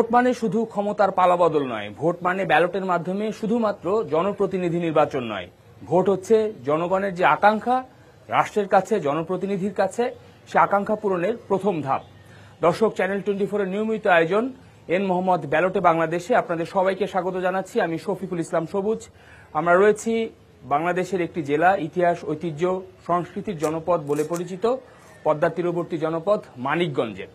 Vote মানে শুধু ক্ষমতার পালাবদল নয়, ভোট মানে ব্যালটের মাধ্যমে শুধুমাত্র জনপ্রতিনিধি নির্বাচন নয়। ভোট হচ্ছে জনগণের যে আকাঙ্ক্ষা, রাষ্ট্রের কাছে, জনপ্রতিনিধির কাছে সে আকাঙ্ক্ষা পূরণের প্রথম ধাপ। দর্শক, চ্যানেল 24 এর নিয়মিত আয়োজন এন মোহাম্মদ ব্যালটে বাংলাদেশে আপনাদের সবাইকে স্বাগত জানাচ্ছি। আমি শফিকুল ইসলাম সবুজ। আমরা রয়েছি বাংলাদেশের একটি জেলা, ইতিহাস, ঐতিহ্য, সংস্কৃতির জনপদ বলে পরিচিত পদ্মার তীরবর্তী জনপদ মানিকগঞ্জে।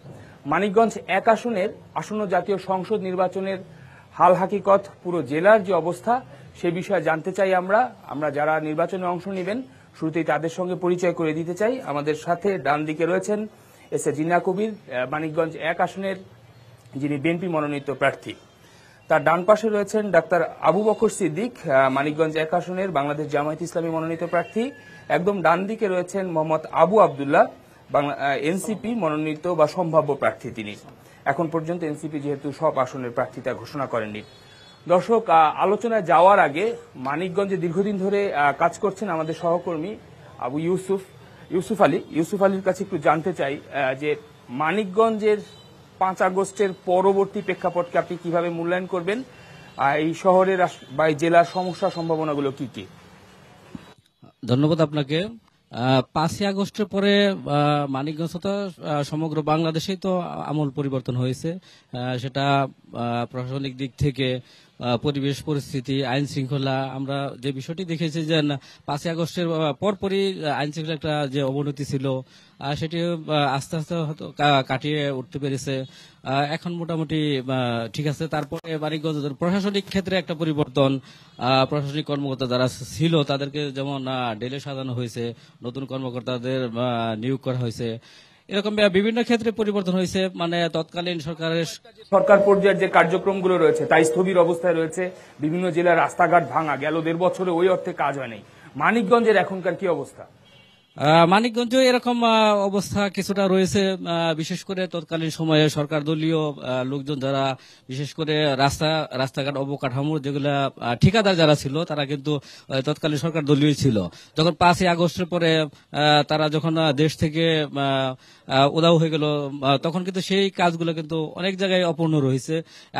মানিকগঞ্জ 1 আসনের আসন্ন জাতীয় সংসদ নির্বাচনের হাল হাকিকত, পুরো জেলার যে অবস্থা সে বিষয়ে জানতে চাই আমরা যারা নির্বাচনে অংশ নেবেন শুরুতেই তাদের সঙ্গে পরিচয় করে দিতে চাই। আমাদের সাথে ডান দিকে রয়েছেন এস এ জিন্না কবির, মানিকগঞ্জ 1 আসনের যিনি বিএনপি মনোনীত প্রার্থী। তার ডান পাশে রয়েছেন ডাক্তার আবু বকর সিদ্দিক, মানিকগঞ্জ 1 আসনের বাংলাদেশ জামায়াত ইসলামী মনোনীত প্রার্থী। একদম ডান দিকে রয়েছেন মোহাম্মদ আবু আবদুল্লাহ, এনসিপি মনোনীত বা সম্ভাব্য প্রার্থী। তিনি এখন পর্যন্ত এনসিপি যেহেতু সব আসনের প্রার্থীতা ঘোষণা করেননি। দর্শক, আলোচনায় যাওয়ার আগে মানিকগঞ্জে দীর্ঘদিন ধরে কাজ করছেন আমাদের সহকর্মী আবু ইউসুফ আলীর কাছে একটু জানতে চাই যে মানিকগঞ্জের 5 আগস্টের পরবর্তী প্রেক্ষাপটকে আপনি কিভাবে মূল্যায়ন করবেন, এই শহরের বা এই জেলার সমস্যা সম্ভাবনাগুলো কি কি? ধন্যবাদ আপনাকে। 5ই আগস্টের পরে মানিকগঞ্জ তো সমগ্র বাংলাদেশেই তো আমূল পরিবর্তন হয়েছে। সেটা প্রশাসনিক দিক থেকে, পরিবেশ পরিস্থিতি, আইন শৃঙ্খলা। আমরা যে বিষয়টি দেখেছি যে 5ই আগস্টের পরপরই আইন শৃঙ্খলা একটা যে অবনতি ছিল সেটি আস্তে আস্তে হয়তো কাটিয়ে উঠতে পেরেছে। এখন মোটামুটি ঠিক আছে। তারপরে মানিকগঞ্জ প্রশাসনিক ক্ষেত্রে একটা পরিবর্তন, প্রশাসনিক কর্মকর্তা যারা ছিল তাদেরকে যেমন ডেলে সাজানো হয়েছে, নতুন কর্মকর্তাদের নিয়োগ করা হয়েছে, এরকম বিভিন্ন ক্ষেত্রে পরিবর্তন হয়েছে। মানে তৎকালীন সরকার পর্যায়ের যে কার্যক্রমগুলো রয়েছে তাই স্থবির অবস্থায় রয়েছে। বিভিন্ন জেলার রাস্তাঘাট ভাঙা, গেল 1.5 বছরে ওই অর্থে কাজ হয়নি। মানিকগঞ্জের এখনকার কি অবস্থা? মানিকগঞ্জে এরকম অবস্থা কিছুটা রয়েছে। বিশেষ করে তৎকালীন সময়ে সরকার দলীয় লোকজন যারা, বিশেষ করে রাস্তাঘাট অবকাঠামো যেগুলা ঠিকাদার যারা ছিল তারা কিন্তু তৎকালীন সরকার দলীয় ছিল। যখন 5ই আগস্টের পরে তারা যখন দেশ থেকে উধাও হয়ে গেল, তখন কিন্তু সেই কাজগুলো কিন্তু অনেক জায়গায় অপূর্ণ রয়েছে।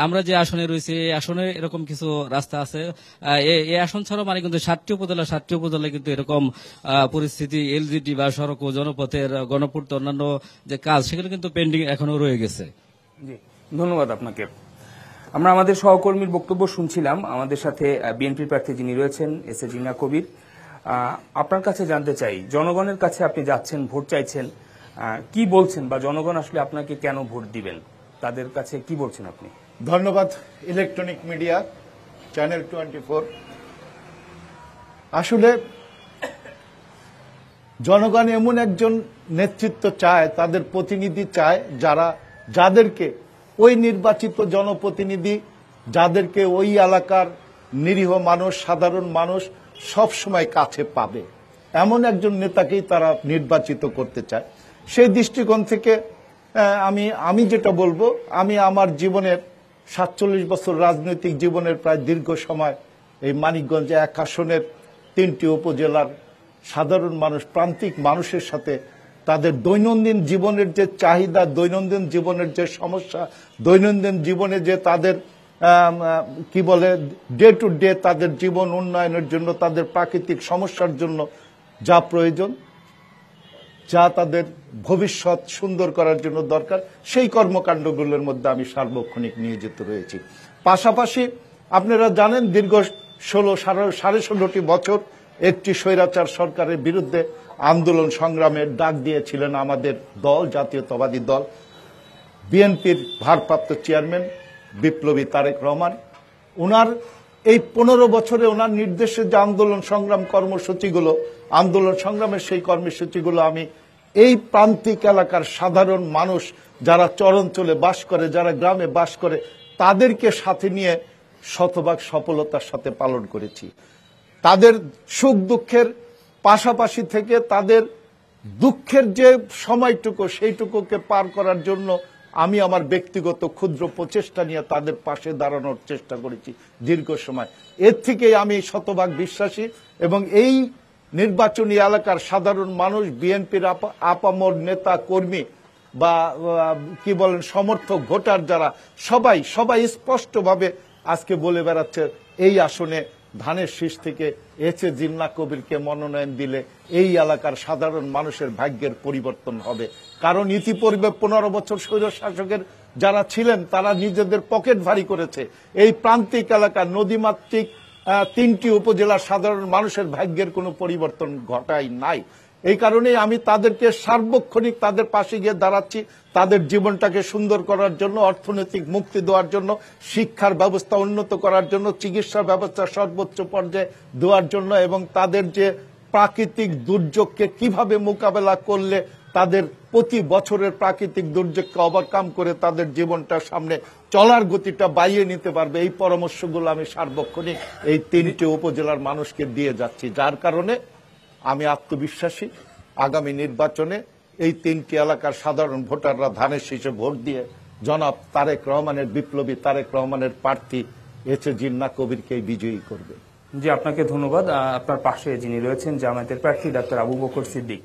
আমরা যে আসনে রয়েছে এই আসনে এরকম কিছু রাস্তা আছে। এই আসন ছাড়াও মানিকগঞ্জ 7টি উপজেলায় কিন্তু এরকম পরিস্থিতি, এলজিডি বা সড়ক ও জনপথের গণপূর্ত অন্যান্য যে কাজ সেগুলো কিন্তু পেন্ডিং এখনো রয়ে গেছে। জি, ধন্যবাদ আপনাকে। আমরা আমাদের সহকর্মীর বক্তব্য শুনছিলাম। আমাদের সাথে বিএনপি প্রার্থী যিনি রয়েছেন এস এ জিন্না কবির, আপনার কাছে জানতে চাই, জনগণের কাছে আপনি যাচ্ছেন, ভোট চাইছেন, কি বলছেন বা জনগণ আসলে আপনাকে কেন ভোট দিবেন, তাদের কাছে কি বলছেন আপনি? ধন্যবাদ ইলেকট্রনিক মিডিয়া, চ্যানেল 24। আসলে জনগণ এমন একজন নেতৃত্ব চায়, তাদের প্রতিনিধি চায় যাদেরকে ওই নির্বাচিত জনপ্রতিনিধি, যাদেরকে ওই এলাকার নিরীহ মানুষ, সাধারণ মানুষ সব সময় কাছে পাবে, এমন একজন নেতাকেই তারা নির্বাচিত করতে চায়। সেই দৃষ্টিকোণ থেকে আমি যেটা বলবো, আমি আমার জীবনের 47 বছর রাজনৈতিক জীবনের প্রায় দীর্ঘ সময় এই মানিকগঞ্জ 1 আসনের 3টি উপজেলার সাধারণ মানুষ, প্রান্তিক মানুষের সাথে তাদের দৈনন্দিন জীবনের যে চাহিদা, দৈনন্দিন জীবনের যে সমস্যা, দৈনন্দিন জীবনে যে তাদের কি বলে ডে টু ডে তাদের জীবন উন্নয়নের জন্য, তাদের প্রাকৃতিক সমস্যার জন্য যা প্রয়োজন, যা তাদের ভবিষ্যৎ সুন্দর করার জন্য দরকার, সেই কর্মকাণ্ডগুলোর মধ্যে আমি সার্বক্ষণিক নিয়োজিত রয়েছি। পাশাপাশি আপনারা জানেন দীর্ঘ 16.5 বছর একটি স্বৈরাচার সরকারের বিরুদ্ধে আন্দোলন সংগ্রামের ডাক দিয়েছিলেন আমাদের দল, জাতীয়তাবাদী দল, বিএনপির ভারপ্রাপ্ত চেয়ারম্যান বিপ্লবী তারেক রহমান। ওনার এই 15 বছরে ওনার নির্দেশে যে আন্দোলন সংগ্রাম কর্মসূচিগুলো, আন্দোলন সংগ্রামের সেই কর্মসূচিগুলো আমি এই প্রান্তিক এলাকার সাধারণ মানুষ যারা চরাঞ্চলে বাস করে, যারা গ্রামে বাস করে, তাদেরকে সাথে নিয়ে শতভাগ সফলতার সাথে পালন করেছি। তাদের সুখ দুঃখের পাশাপাশি থেকে তাদের দুঃখের যে সময়টুকু, সেইটুকুকে পার করার জন্য আমি আমার ব্যক্তিগত ক্ষুদ্র প্রচেষ্টা নিয়ে তাদের পাশে দাঁড়ানোর চেষ্টা করেছি দীর্ঘ সময়। এর থেকেই আমি শতভাগ বিশ্বাসী এবং এই নির্বাচনী এলাকার সাধারণ মানুষ, বিএনপির আপামর নেতা কর্মী বা কি বলেন সমর্থক ভোটার যারা সবাই স্পষ্টভাবে আজকে বলে বেড়াচ্ছে এই আসনে ধানের শীষ থেকে এচ এ জিন্নাহ কবিরকে মনোনয়ন দিলে এই এলাকার সাধারণ মানুষের ভাগ্যের পরিবর্তন হবে। কারণ ইতিপূর্বে 15 বছর স্বৈর শাসকের যারা ছিলেন তারা নিজেদের পকেট ভারী করেছে। এই প্রান্তিক এলাকার নদীমাতৃক 3টি উপজেলার সাধারণ মানুষের ভাগ্যের কোনো পরিবর্তন ঘটায় নাই। এই কারণেই আমি তাদেরকে সার্বক্ষণিক তাদের পাশে গিয়ে দাঁড়াচ্ছি, তাদের জীবনটাকে সুন্দর করার জন্য, অর্থনৈতিক মুক্তি দেওয়ার জন্য, শিক্ষার ব্যবস্থা উন্নত করার জন্য, চিকিৎসা ব্যবস্থা সর্বোচ্চ পর্যায়ে দেওয়ার জন্য এবং তাদের যে প্রাকৃতিক দুর্যোগকে কিভাবে মোকাবেলা করলে তাদের প্রতি বছরের প্রাকৃতিক দুর্যোগকে ওভারকাম করে তাদের জীবনটা সামনে চলার গতিটা বাড়িয়ে নিতে পারবে, এই পরামর্শগুলো আমি সার্বক্ষণিক এই 3টি উপজেলার মানুষকে দিয়ে যাচ্ছি। যার কারণে আমি আত্মবিশ্বাসী আগামী নির্বাচনে এই 3টি এলাকার সাধারণ ভোটাররা ধানের শীষে ভোট দিয়ে জনাব তারেক রহমানের, বিপ্লবী তারেক রহমানের প্রার্থী এচ এ জিন্নাহ কবিরকে বিজয়ী করবে। জি, আপনাকে ধন্যবাদ। আপনার পাশে যিনি রয়েছেন জামায়াতের প্রার্থী ডাক্তার আবু বকর সিদ্দিক।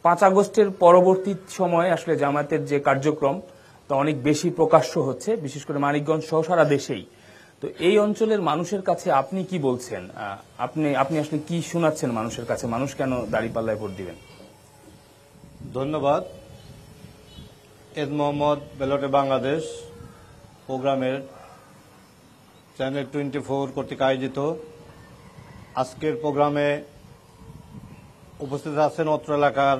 5 আগস্টের পরবর্তী সময়ে আসলে জামায়াতের যে কার্যক্রম তা অনেক বেশি প্রকাশ্য হচ্ছে, বিশেষ করে মানিকগঞ্জ সহ সারা দেশেই। তো এই অঞ্চলের মানুষের কাছে আপনি কি বলছেন? আপনি আসলে কি শোনাচ্ছেন মানুষের কাছে? মানুষ কেন দাঁড়িপাল্লায় ভোট দিবেন? ধন্যবাদ। এদ মোহাম্মদ ব্যালটে বাংলাদেশ প্রোগ্রামের চ্যানেল 24 কর্তৃক আয়োজিত আজকের প্রোগ্রামে উপস্থিত আছেন অত্র এলাকার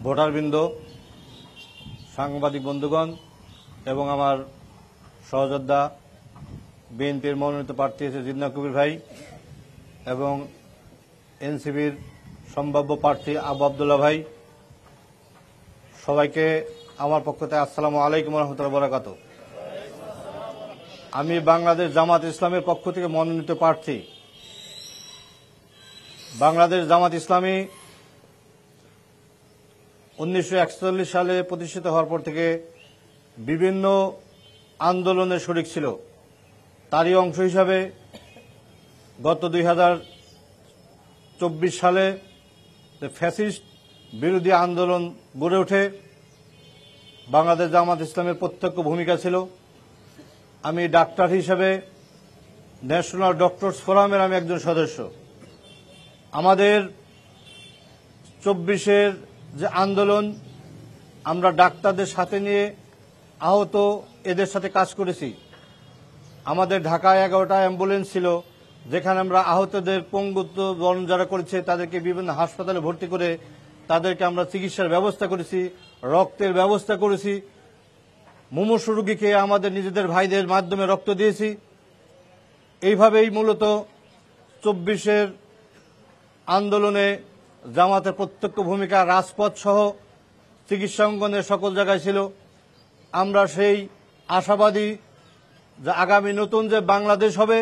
ভোটারবৃন্দ, সাংবাদিক বন্ধুগণ এবং আমার সহযোদ্ধা বিএনপির মনোনীত প্রার্থী এস এ জিন্নাহ কবির ভাই এবং এনসিপির সম্ভাব্য প্রার্থী আবু আবদুল্লাহ ভাই, সবাইকে আমার পক্ষ থেকে আসসালামু আলাইকুম রহমতুল্লাহ বারাকাতুহু। আমি বাংলাদেশ জামাত ইসলামের পক্ষ থেকে মনোনীত প্রার্থী। বাংলাদেশ জামাত ইসলামী 1941 সালে প্রতিষ্ঠিত হওয়ার পর থেকে বিভিন্ন আন্দোলনে শরিক ছিল। তারই অংশ হিসাবে গত 2024 সালে ফ্যাসিস্ট বিরোধী আন্দোলন গড়ে ওঠে। বাংলাদেশ জামাত ইসলামের প্রত্যক্ষ ভূমিকা ছিল। আমি ডাক্তার হিসেবে ন্যাশনাল ডক্টরস ফোরামের আমি একজন সদস্য। আমাদের 24-এর যে আন্দোলন, আমরা ডাক্তারদের সাথে নিয়ে আহত এদের সাথে কাজ করেছি। আমাদের ঢাকায় 11টা অ্যাম্বুলেন্স ছিল, যেখানে আমরা আহতদের পঙ্গুত্ব বরণ যারা করেছে তাদেরকে বিভিন্ন হাসপাতালে ভর্তি করে তাদেরকে আমরা চিকিৎসার ব্যবস্থা করেছি, রক্তের ব্যবস্থা করেছি। মুমূর্ষু রোগীকে আমাদের নিজেদের ভাইদের মাধ্যমে রক্ত দিয়েছি। এইভাবেই মূলত 24-এর আন্দোলনে জামাতের প্রত্যক্ষ ভূমিকা রাজপথ সহ চিকিৎসা অঙ্গনের সকল জায়গায় ছিল। আমরা সেই আশাবাদী যে আগামী নতুন যে বাংলাদেশ হবে,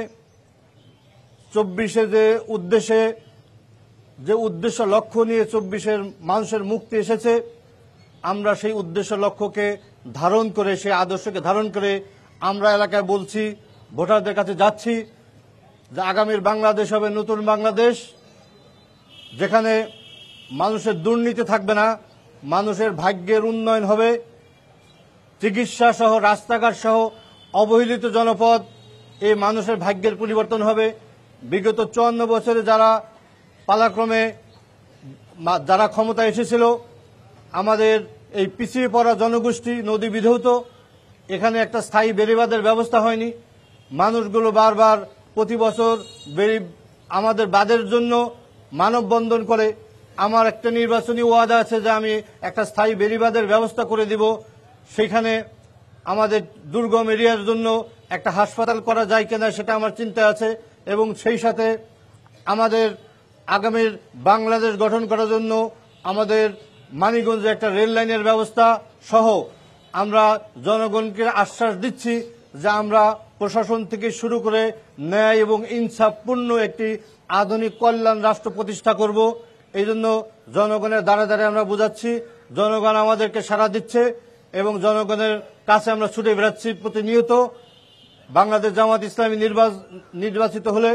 24-এ যে উদ্দেশ্য লক্ষ্য নিয়ে 24-এর মানুষের মুক্তি এসেছে, আমরা সেই উদ্দেশ্য লক্ষ্যকে ধারণ করে, সেই আদর্শকে ধারণ করে আমরা এলাকায় বলছি, ভোটারদের কাছে যাচ্ছি যে আগামীর বাংলাদেশ হবে নতুন বাংলাদেশ, যেখানে মানুষের দুর্নীতি থাকবে না, মানুষের ভাগ্যের উন্নয়ন হবে, চিকিৎসা সহ রাস্তাঘাট সহ অবহেলিত জনপদ, এই মানুষের ভাগ্যের পরিবর্তন হবে। বিগত 54 বছরে যারা পালাক্রমে যারা ক্ষমতায় এসেছিল, আমাদের এই পিছিয়ে পড়া জনগোষ্ঠী নদী বিধৌত, এখানে একটা স্থায়ী বেড়িবাঁধের ব্যবস্থা হয়নি। মানুষগুলো বারবার প্রতি বছর আমাদের বাঁধের জন্য মানববন্ধন করে। আমার একটা নির্বাচনী ওয়াদা আছে যে আমি একটা স্থায়ী বেড়িবাঁধের ব্যবস্থা করে দিব, সেখানে আমাদের দুর্গম এরিয়ার জন্য একটা হাসপাতাল করা যায় কিনা সেটা আমার চিন্তা আছে। এবং সেই সাথে আমাদের আগামীর বাংলাদেশ গঠন করার জন্য আমাদের মানিকগঞ্জে একটা রেল লাইনের ব্যবস্থা সহ আমরা জনগণকে আশ্বাস দিচ্ছি যে আমরা প্রশাসন থেকে শুরু করে ন্যায় এবং ইনসাফপূর্ণ একটি আধুনিক কল্যাণ রাষ্ট্র প্রতিষ্ঠা করব। এই জন্য জনগণের দ্বারে দ্বারে আমরা বোঝাচ্ছি, জনগণ আমাদেরকে সাড়া দিচ্ছে এবং জনগণের কাছে আমরা ছুটে বেড়াচ্ছি প্রতিনিয়ত। বাংলাদেশ জামাত ইসলামী নির্বাচিত হলে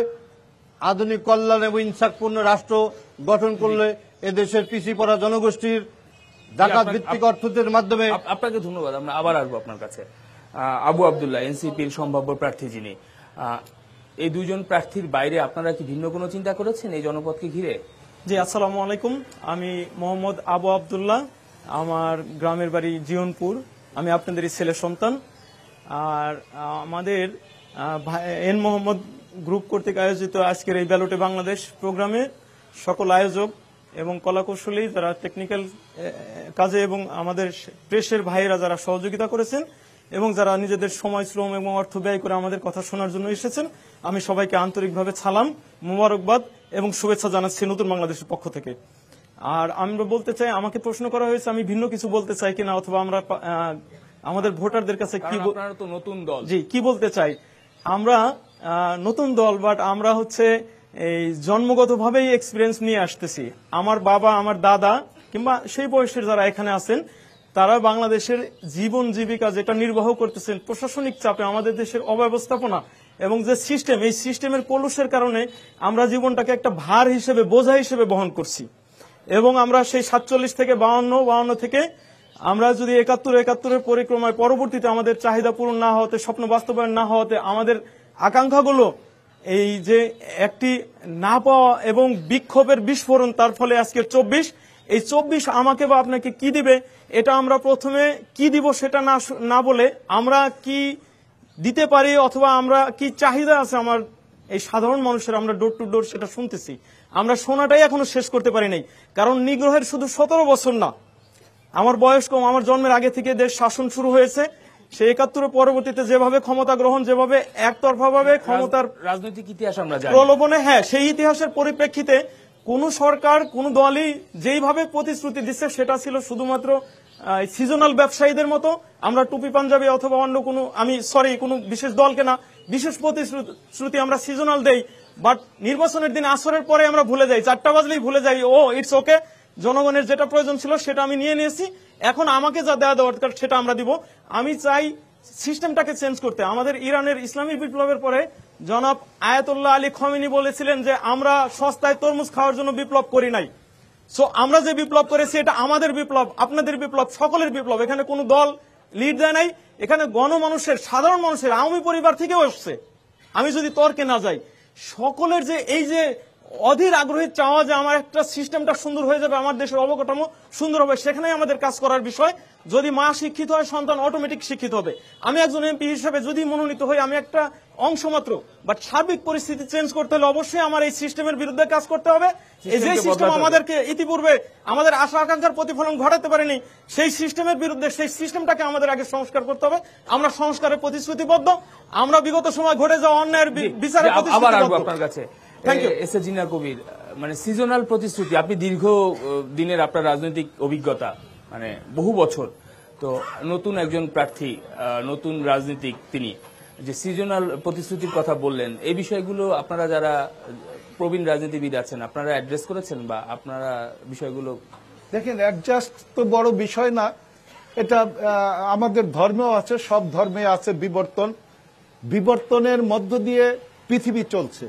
আধুনিক কল্যাণ এবং ইনসাফপূর্ণ রাষ্ট্র গঠন করলে এদেশের পিছিয়ে পড়া জনগোষ্ঠীর জাকাত ভিত্তিক অর্থনীতির মাধ্যমে। আপনাকে ধন্যবাদ। আমরা আবার আসবো আপনার কাছে। আবু আব্দুল্লাহ, এনসিপির সম্ভাব্য প্রার্থী যিনি, এই দুইজন প্রার্থীর বাইরে আপনারা কি ভিন্ন কোনো চিন্তা করেছেন এই জনপদকে ঘিরে? জি, আসসালামু আলাইকুম। আমি মোহাম্মদ আবু আব্দুল্লাহ, আমার গ্রামের বাড়ি জিয়নপুর। আমি আপনাদেরই ছেলে সন্তান। আর আমাদের এন মোহাম্মদ গ্রুপ কর্তৃক আয়োজিত আজকের এই ব্যালটে বাংলাদেশ প্রোগ্রামে সকল আয়োজক এবং কলাকৌশলী যারা টেকনিক্যাল কাজে এবং আমাদের প্রেসের ভাইয়েরা যারা সহযোগিতা করেছেন এবং যারা নিজেদের সময়, শ্রম এবং অর্থ ব্যয় করে আমাদের কথা শোনার জন্য এসেছেন, আমি সবাইকে আন্তরিকভাবে সালাম, মোবারকবাদ এবং শুভেচ্ছা জানাচ্ছি নতুন বাংলাদেশের পক্ষ থেকে। আর আমরা বলতে চাই, আমাকে প্রশ্ন করা হয়েছে আমি ভিন্ন কিছু বলতে চাই কিনা, অথবা আমরা আমাদের ভোটারদের কাছে কি, আপনারা তো নতুন দল, জি কি বলতে চাই। আমরা নতুন দল, বাট আমরা হচ্ছে এই জন্মগতভাবেই এক্সপিরিয়েন্স নিয়ে আসতেছি। আমার বাবা, আমার দাদা কিংবা সেই বয়সের যারা এখানে আছেন, তারা বাংলাদেশের জীবন জীবিকা যেটা নির্বাহ করতেছেন, প্রশাসনিক চাপে আমাদের দেশের অব্যবস্থাপনা এবং যে সিস্টেম, এই সিস্টেমের কলুষের কারণে আমরা জীবনটাকে একটা ভার হিসেবে, বোঝা হিসেবে বহন করছি। এবং আমরা সেই 47 থেকে 52 থেকে আমরা যদি 71-71 পরিক্রমায় পরবর্তীতে আমাদের চাহিদা পূরণ না হওয়াতে, স্বপ্ন বাস্তবায়ন না হওয়াতে, আমাদের আকাঙ্ক্ষাগুলো এই যে একটি না পাওয়া এবং বিক্ষোভের বিস্ফোরণ, তার ফলে আজকের 24, এই 24 আমাকে বা আপনাকে কি দিবে, এটা আমরা প্রথমে কি দিব সেটা না বলে আমরা কি দিতে পারি অথবা আমরা কি চাহিদা আছে আমার এই সাধারণ মানুষের, আমরা ডোর টু ডোর সেটা শুনতেছি। আমরা শোনাটাই এখনো শেষ করতে পারি নাই। কারণ নিগ্রহের শুধু 17 বছর না, আমার বয়স কম, আমার জন্মের আগে থেকে দেশ শাসন শুরু হয়েছে। সে 71 পরবর্তীতে যেভাবে ক্ষমতা গ্রহণ, যেভাবে একতরফাভাবে ক্ষমতার রাজনৈতিক ইতিহাস আমরা জানি, প্রলোভনে, হ্যাঁ, সেই ইতিহাসের পরিপ্রেক্ষিতে কোন সরকার, কোন দলই যেইভাবে প্রতিশ্রুতি দিচ্ছে সেটা ছিল শুধুমাত্র সিজনাল ব্যবসায়ীদের মতো। আমরা টুপি পাঞ্জাবি অথবা অন্য কোনো বিশেষ দলকে না, বিশেষ প্রতিশ্রুতি আমরা সিজনাল দেই, বাট নির্বাচনের দিন আসরের পরে আমরা ভুলে যাই, 4টা বাজলেই ভুলে যাই, ও ইটস ওকে, জনগণের যেটা প্রয়োজন ছিল সেটা আমি নিয়ে নিয়েছি, এখন আমাকে যা দেওয়া দরকার সেটা আমরা দিব। আমি চাই সিস্টেমটাকে চেঞ্জ করতে। আমাদের ইরানের ইসলামী বিপ্লবের পরে জনাব আয়াতুল্লাহ আলী খমেনি বলেছিলেন যে আমরা সস্তায় তরমুজ খাওয়ার জন্য বিপ্লব করি নাই। সো আমরা যে বিপ্লব করেছি এটা আমাদের বিপ্লব, আপনাদের বিপ্লব, সকলের বিপ্লব। এখানে কোনো দল লিড দেয় নাই, এখানে গণমানুষের, সাধারণ মানুষের, আওয়ামী পরিবার থেকেও এসছে। আমি যদি তর্কে না যাই, সকলের যে এই যে অধীর আগ্রহের চাওয়া যে আমার একটা সিস্টেমটা সুন্দর হয়ে যাবে, আমার দেশের অবকাঠামো সুন্দর হবে, সেখানেই আমাদের কাজ করার বিষয়। যদি মা শিক্ষিত হয়, সন্তান অটোমেটিক শিক্ষিত হবে। আমি একজন এমপি হিসেবে যদি মনোনীত হই, আমি একটা অংশ মাত্র, বাট সার্বিক পরিস্থিতি চেঞ্জ করতে হলে অবশ্যই আমার এই সিস্টেমের বিরুদ্ধে কাজ করতে হবে। এই যে সিস্টেম আমাদেরকে ইতিপূর্বে আমাদের আশা আকাঙ্ক্ষার প্রতিফলন ঘটাতে পারেনি, সেই সিস্টেমের বিরুদ্ধে, সেই সিস্টেমটাকে আমাদের আগে সংস্কার করতে হবে। আমরা সংস্কারের প্রতিশ্রুতিবদ্ধ, আমরা বিগত সময় ঘটে যাওয়া অন্যায়ের বিচারে প্রতিশ্রুতিবদ্ধ। আপনার কাছে থ্যাংক ইউ। এস এ জিনা কবির, মানে সিজনাল প্রতিশ্রুতি, আপনি দীর্ঘ দিনের আপনার রাজনৈতিক অভিজ্ঞতা, মানে বহু বছর, তো নতুন একজন প্রার্থী, নতুন রাজনীতিক, তিনি যে সিজনাল প্রতিশ্রুতির কথা বললেন, এই বিষয়গুলো আপনারা যারা প্রবীণ রাজনীতিবিদ আছেন, আপনারা অ্যাড্রেস করেছেন বা আপনারা বিষয়গুলো? দেখেন, অ্যাডজাস্ট তো বড় বিষয় না, এটা আমাদের ধর্মেও আছে, সব ধর্মে আছে বিবর্তন। বিবর্তনের মধ্য দিয়ে পৃথিবী চলছে।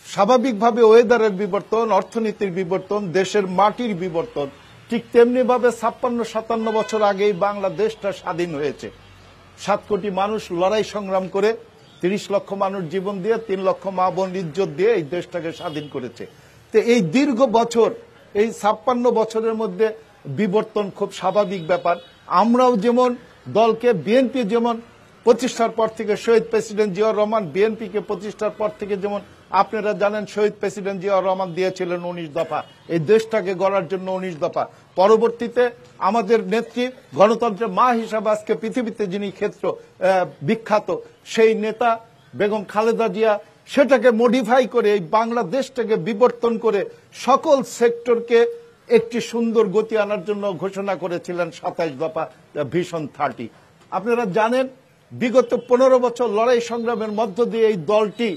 স্বাভাবিকভাবে ওয়েদারের বিবর্তন, অর্থনীতির বিবর্তন, দেশের মাটির বিবর্তন, ঠিক তেমনি ভাবে 56-57 বছর আগেই বাংলাদেশটা স্বাধীন হয়েছে। 7 কোটি মানুষ লড়াই সংগ্রাম করে, 30 লক্ষ মানুষ জীবন দিয়ে, 3 লক্ষ মা বোন ইজ্জত দিয়ে এই দেশটাকে স্বাধীন করেছে। তো এই দীর্ঘ বছর, এই 56 বছরের মধ্যে বিবর্তন খুব স্বাভাবিক ব্যাপার। আমরাও যেমন দলকে, বিএনপি যেমন প্রতিষ্ঠার পর থেকে, শহীদ প্রেসিডেন্ট জিয়াউর রহমান বিএনপিকে প্রতিষ্ঠার পর থেকে, যেমন আপনারা জানেন শহীদ প্রেসিডেন্ট জিয়াউর রহমান দিয়েছিলেন 19 দফা, এই দেশটাকে গড়ার জন্য 19 দফা। পরবর্তীতে আমাদের নেত্রী, গণতন্ত্রের মা হিসাবে আজকে পৃথিবীতে যিনি ক্ষেত্র বিখ্যাত, সেই নেতা বেগম খালেদা জিয়া সেটাকে মডিফাই করে, এই বাংলাদেশটাকে বিবর্তন করে সকল সেক্টরকে একটি সুন্দর গতি আনার জন্য ঘোষণা করেছিলেন 27 দফা ভিশন 30। আপনারা জানেন বিগত 15 বছর লড়াই সংগ্রামের মধ্য দিয়ে এই দলটি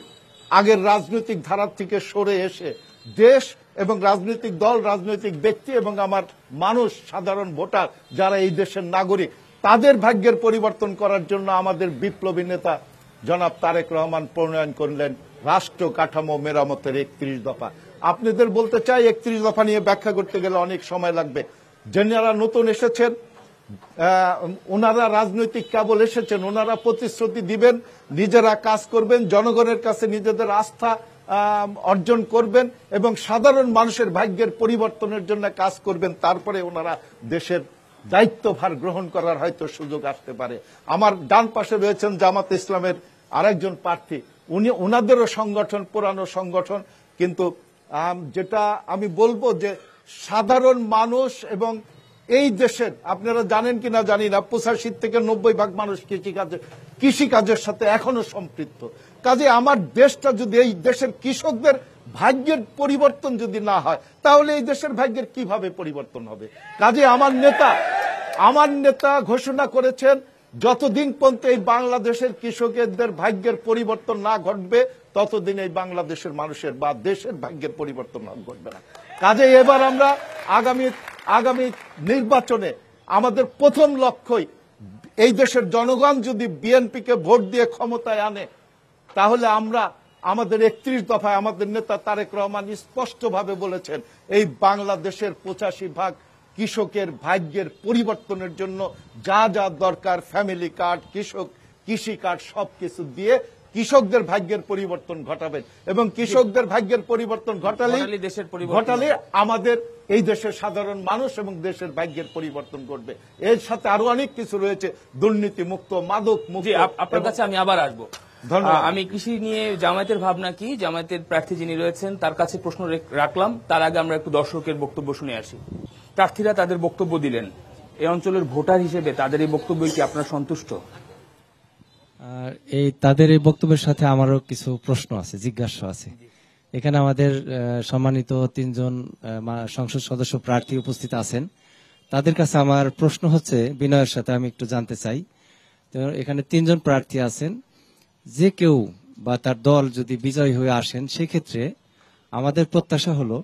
আগের রাজনৈতিক ধারা থেকে সরে এসে দেশ এবং রাজনৈতিক দল, রাজনৈতিক ব্যক্তি এবং আমার মানুষ, সাধারণ ভোটার যারা এই দেশের নাগরিক, তাদের ভাগ্যের পরিবর্তন করার জন্য আমাদের বিপ্লবী নেতা জনাব তারেক রহমান প্রণয়ন করলেন রাষ্ট্র কাঠামো মেরামতের 31 দফা। আপনাদের বলতে চাই, 31 দফা নিয়ে ব্যাখ্যা করতে গেলে অনেক সময় লাগবে। যারা নতুন এসেছেন ওনারা রাজনৈতিক কেবল এসেছেন, ওনারা প্রতিশ্রুতি দিবেন, নিজেরা কাজ করবেন, জনগণের কাছে নিজেদের আস্থা অর্জন করবেন এবং সাধারণ মানুষের ভাগ্যের পরিবর্তনের জন্য কাজ করবেন। তারপরে ওনারা দেশের দায়িত্বভার গ্রহণ করার হয়তো সুযোগ আসতে পারে। আমার ডান পাশে রয়েছেন জামাত ইসলামের আরেকজন প্রার্থী, ওনাদেরও সংগঠন, পুরানো সংগঠন, কিন্তু যেটা আমি বলবো যে সাধারণ মানুষ এবং এই দেশের, আপনারা জানেন কিনা জানি না, 85 থেকে 90% মানুষ কৃষিকাজের সাথে এখনো সম্পৃক্ত। কাজে আমার দেশটা যদি, এই দেশের কৃষকদের ভাগ্যের পরিবর্তন যদি না হয়, তাহলে এই দেশের ভাগ্যের কিভাবে পরিবর্তন হবে? কাজে আমার নেতা ঘোষণা করেছেন যতদিন পর্যন্ত এই বাংলাদেশের কৃষকদের ভাগ্যের পরিবর্তন না ঘটবে, ততদিন এই বাংলাদেশের মানুষের বা দেশের ভাগ্যের পরিবর্তন ঘটবে না। কাজে এবার আমরা আগামী নির্বাচনে আমাদের প্রথম লক্ষ্যই এই দেশের জনগণ যদি বিএনপিকে ভোট দিয়ে ক্ষমতায় আনে, তাহলে আমরা আমাদের 31 দফায় আমাদের নেতা তারেক রহমান স্পষ্টভাবে বলেছেন, এই বাংলাদেশের 85% কৃষকের ভাগ্যের পরিবর্তনের জন্য যা যা দরকার, ফ্যামিলি কার্ড, কৃষি কার্ড, সবকিছু দিয়ে কৃষকদের ভাগ্যের পরিবর্তন ঘটাবেন এবং কৃষকদের ভাগ্যের পরিবর্তন ঘটালে আমাদের এই দেশের সাধারণ মানুষ এবং দেশের ভাগ্যের পরিবর্তন ঘটবে। এর সাথে আরো অনেক কিছু রয়েছে, দুর্নীতি মুক্ত, মাদক মুক্ত। আপনার কাছে আমি আবার আসবো। আমি কৃষি নিয়ে জামায়াতের ভাবনা কি, জামায়াতের প্রার্থী যিনি রয়েছেন তার কাছে প্রশ্ন রাখলাম। তার আগে আমরা একটু দর্শকের বক্তব্য শুনে আসি। প্রার্থীরা তাদের বক্তব্য দিলেন, এই অঞ্চলের ভোটার হিসেবে তাদের এই বক্তব্য কি আপনারা সন্তুষ্ট? আর তাদের এই বক্তব্যের সাথে আমারও কিছু প্রশ্ন আছে, জিজ্ঞাসা আছে। এখানে আমাদের সম্মানিত 3 জন সংসদ সদস্য প্রার্থী উপস্থিত আছেন। তাদের কাছে আমার প্রশ্ন হচ্ছে, বিনয়ের সাথে আমি একটু জানতে চাই, তো এখানে 3 জন প্রার্থী আছেন, যে কেউ বা তার দল যদি বিজয়ী হয়ে আসেন, সেক্ষেত্রে আমাদের প্রত্যাশা হলো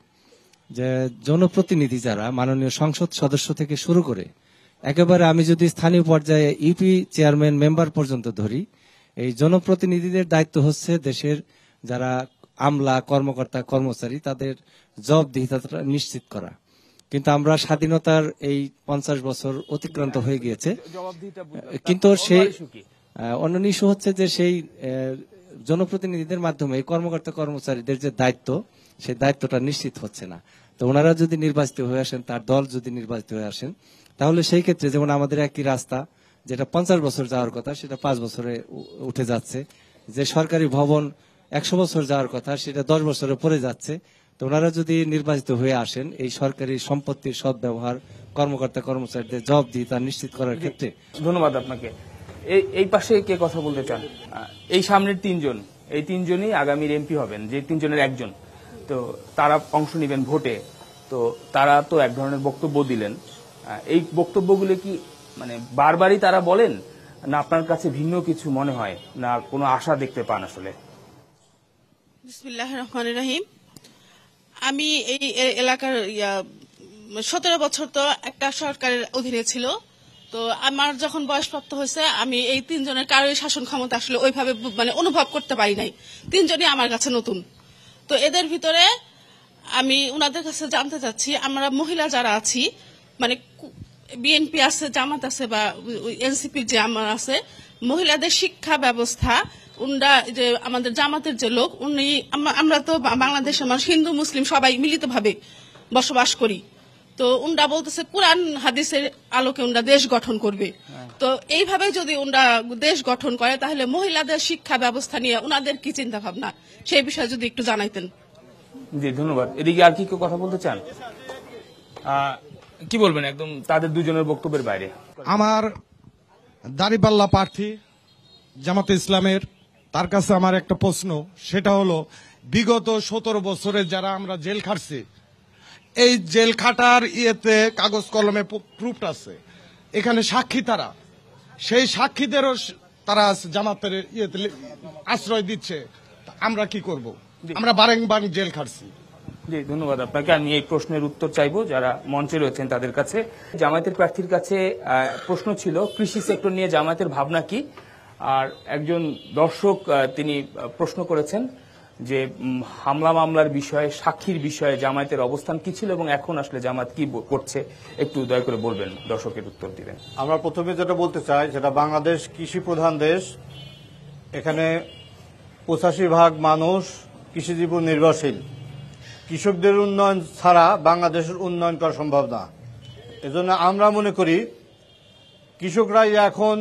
যে জনপ্রতিনিধি যারা, মাননীয় সংসদ সদস্য থেকে শুরু করে একেবারে আমি যদি স্থানীয় পর্যায়ে ইউপি চেয়ারম্যান মেম্বার পর্যন্ত ধরি, এই জনপ্রতিনিধিদের দায়িত্ব হচ্ছে দেশের যারা আমলা, কর্মকর্তা, কর্মচারী, তাদের জবাবদিহিতা নিশ্চিত করা। কিন্তু আমরা স্বাধীনতার এই 50 বছর অতিক্রান্ত হয়ে গিয়েছে, কিন্তু সেই অন্যান্য ইস্যু হচ্ছে যে সেই জনপ্রতিনিধিদের মাধ্যমে কর্মকর্তা কর্মচারীদের যে দায়িত্ব, সেই দায়িত্বটা নিশ্চিত হচ্ছে না। তো ওনারা যদি নির্বাচিত হয়ে আসেন, তার দল যদি নির্বাচিত হয়ে আসেন, তাহলে সেই ক্ষেত্রে যেমন আমাদের একই রাস্তা যেটা 50 বছর যাওয়ার কথা সেটা 5 বছরে উঠে যাচ্ছে, যে সরকারি ভবন 100 বছর যাওয়ার কথা সেটা 10 বছরে পড়ে যাচ্ছে। তো ওনারা যদি নির্বাচিত হয়ে আসেন, এই সরকারি সম্পত্তির সদ্ব্যবহার, কর্মকর্তা কর্মচারীদের জবাবদিহিতা নিশ্চিত করার ক্ষেত্রে। ধন্যবাদ আপনাকে। এই পাশে কে কথা বলতে চান? এই সামনের 3 জন, এই 3 জনই আগামীর এমপি হবেন, যে 3 জনের একজন। তো তারা অংশ নেবেন ভোটে, তো তারা তো এক ধরনের বক্তব্য দিলেন। এই বক্তব্যগুলো কি মানে বারবারই তারা বলেন, না আপনার কাছে ভিন্ন কিছু মনে হয়, না কোনো আশা দেখতে পান আসলে? বিসমিল্লাহির রহমানির রহিম। আমি এই এলাকার 17 বছর তো একটা সরকারের অধীনে ছিল। তো আমার যখন বয়সপ্রাপ্ত হয়েছে, আমি এই 3 জনের কারোই শাসন ক্ষমতা আসলে ওইভাবে মানে অনুভব করতে পারি নাই। 3 জনই আমার কাছে নতুন। তো এদের ভিতরে আমি উনাদের কাছে জানতে চাচ্ছি, আমরা মহিলা যারা আছি, মানে বিএনপি আছে, জামাত আছে বা এনসিপি যে আমার আছে, মহিলাদের শিক্ষা ব্যবস্থা, উনরা যে আমাদের জামাতের যে লোক, উনি আমরা তো বাংলাদেশের মানুষ, হিন্দু মুসলিম সবাই মিলিতভাবে বসবাস করি। তো উনরা বলতেছে কুরআন হাদিসের আলোকে উনরা দেশ গঠন করবে। তো এইভাবে যদি উনরা দেশ গঠন করে, তাহলে মহিলাদের শিক্ষা ব্যবস্থা নিয়ে উনাদের কি চিন্তা ভাবনা, সেই বিষয়ে যদি একটু জানাইতেন। জি ধন্যবাদ। এদিকে আর কি কেউ কথা বলতে চান? কি বলবেন একদম তাদের 2 জনের বক্তব্যের বাইরে? আমার দাঁড়িপাল্লা প্রার্থী জামাতে ইসলামের, তার কাছে আমার একটা প্রশ্ন, সেটা হলো বিগত 17 বছরে যারা আমরা জেল খাটছি, এই জেল খাটার ইয়েতে কাগজ কলমে প্রুফ আছে, এখানে সাক্ষী তারা, সেই সাক্ষীদেরও তারা জামাতের ইয়েতে আশ্রয় দিচ্ছে। আমরা কি করব? আমরা বারেংবার জেল খাটছি। জি ধন্যবাদ আপনাকে। আমি এই প্রশ্নের উত্তর চাইবো যারা মঞ্চে রয়েছেন তাদের কাছে। জামায়াতের প্রার্থীর কাছে প্রশ্ন ছিল কৃষি সেক্টর নিয়ে জামায়াতের ভাবনা কি, আর একজন দর্শক তিনি প্রশ্ন করেছেন যে হামলা মামলার বিষয়ে, সাক্ষীর বিষয়ে জামায়াতের অবস্থান কি ছিল এবং এখন আসলে জামায়াত কি করছে, একটু দয়া করে বলবেন, দর্শকের উত্তর দিবেন। আমরা প্রথমে যেটা বলতে চাই, সেটা বাংলাদেশ কৃষি প্রধান দেশ। এখানে 85% মানুষ কৃষিজীব নির্ভরশীল। কৃষকদের উন্নয়ন ছাড়া বাংলাদেশের উন্নয়ন করা সম্ভব না। এজন্য আমরা মনে করি কৃষকরাই এখন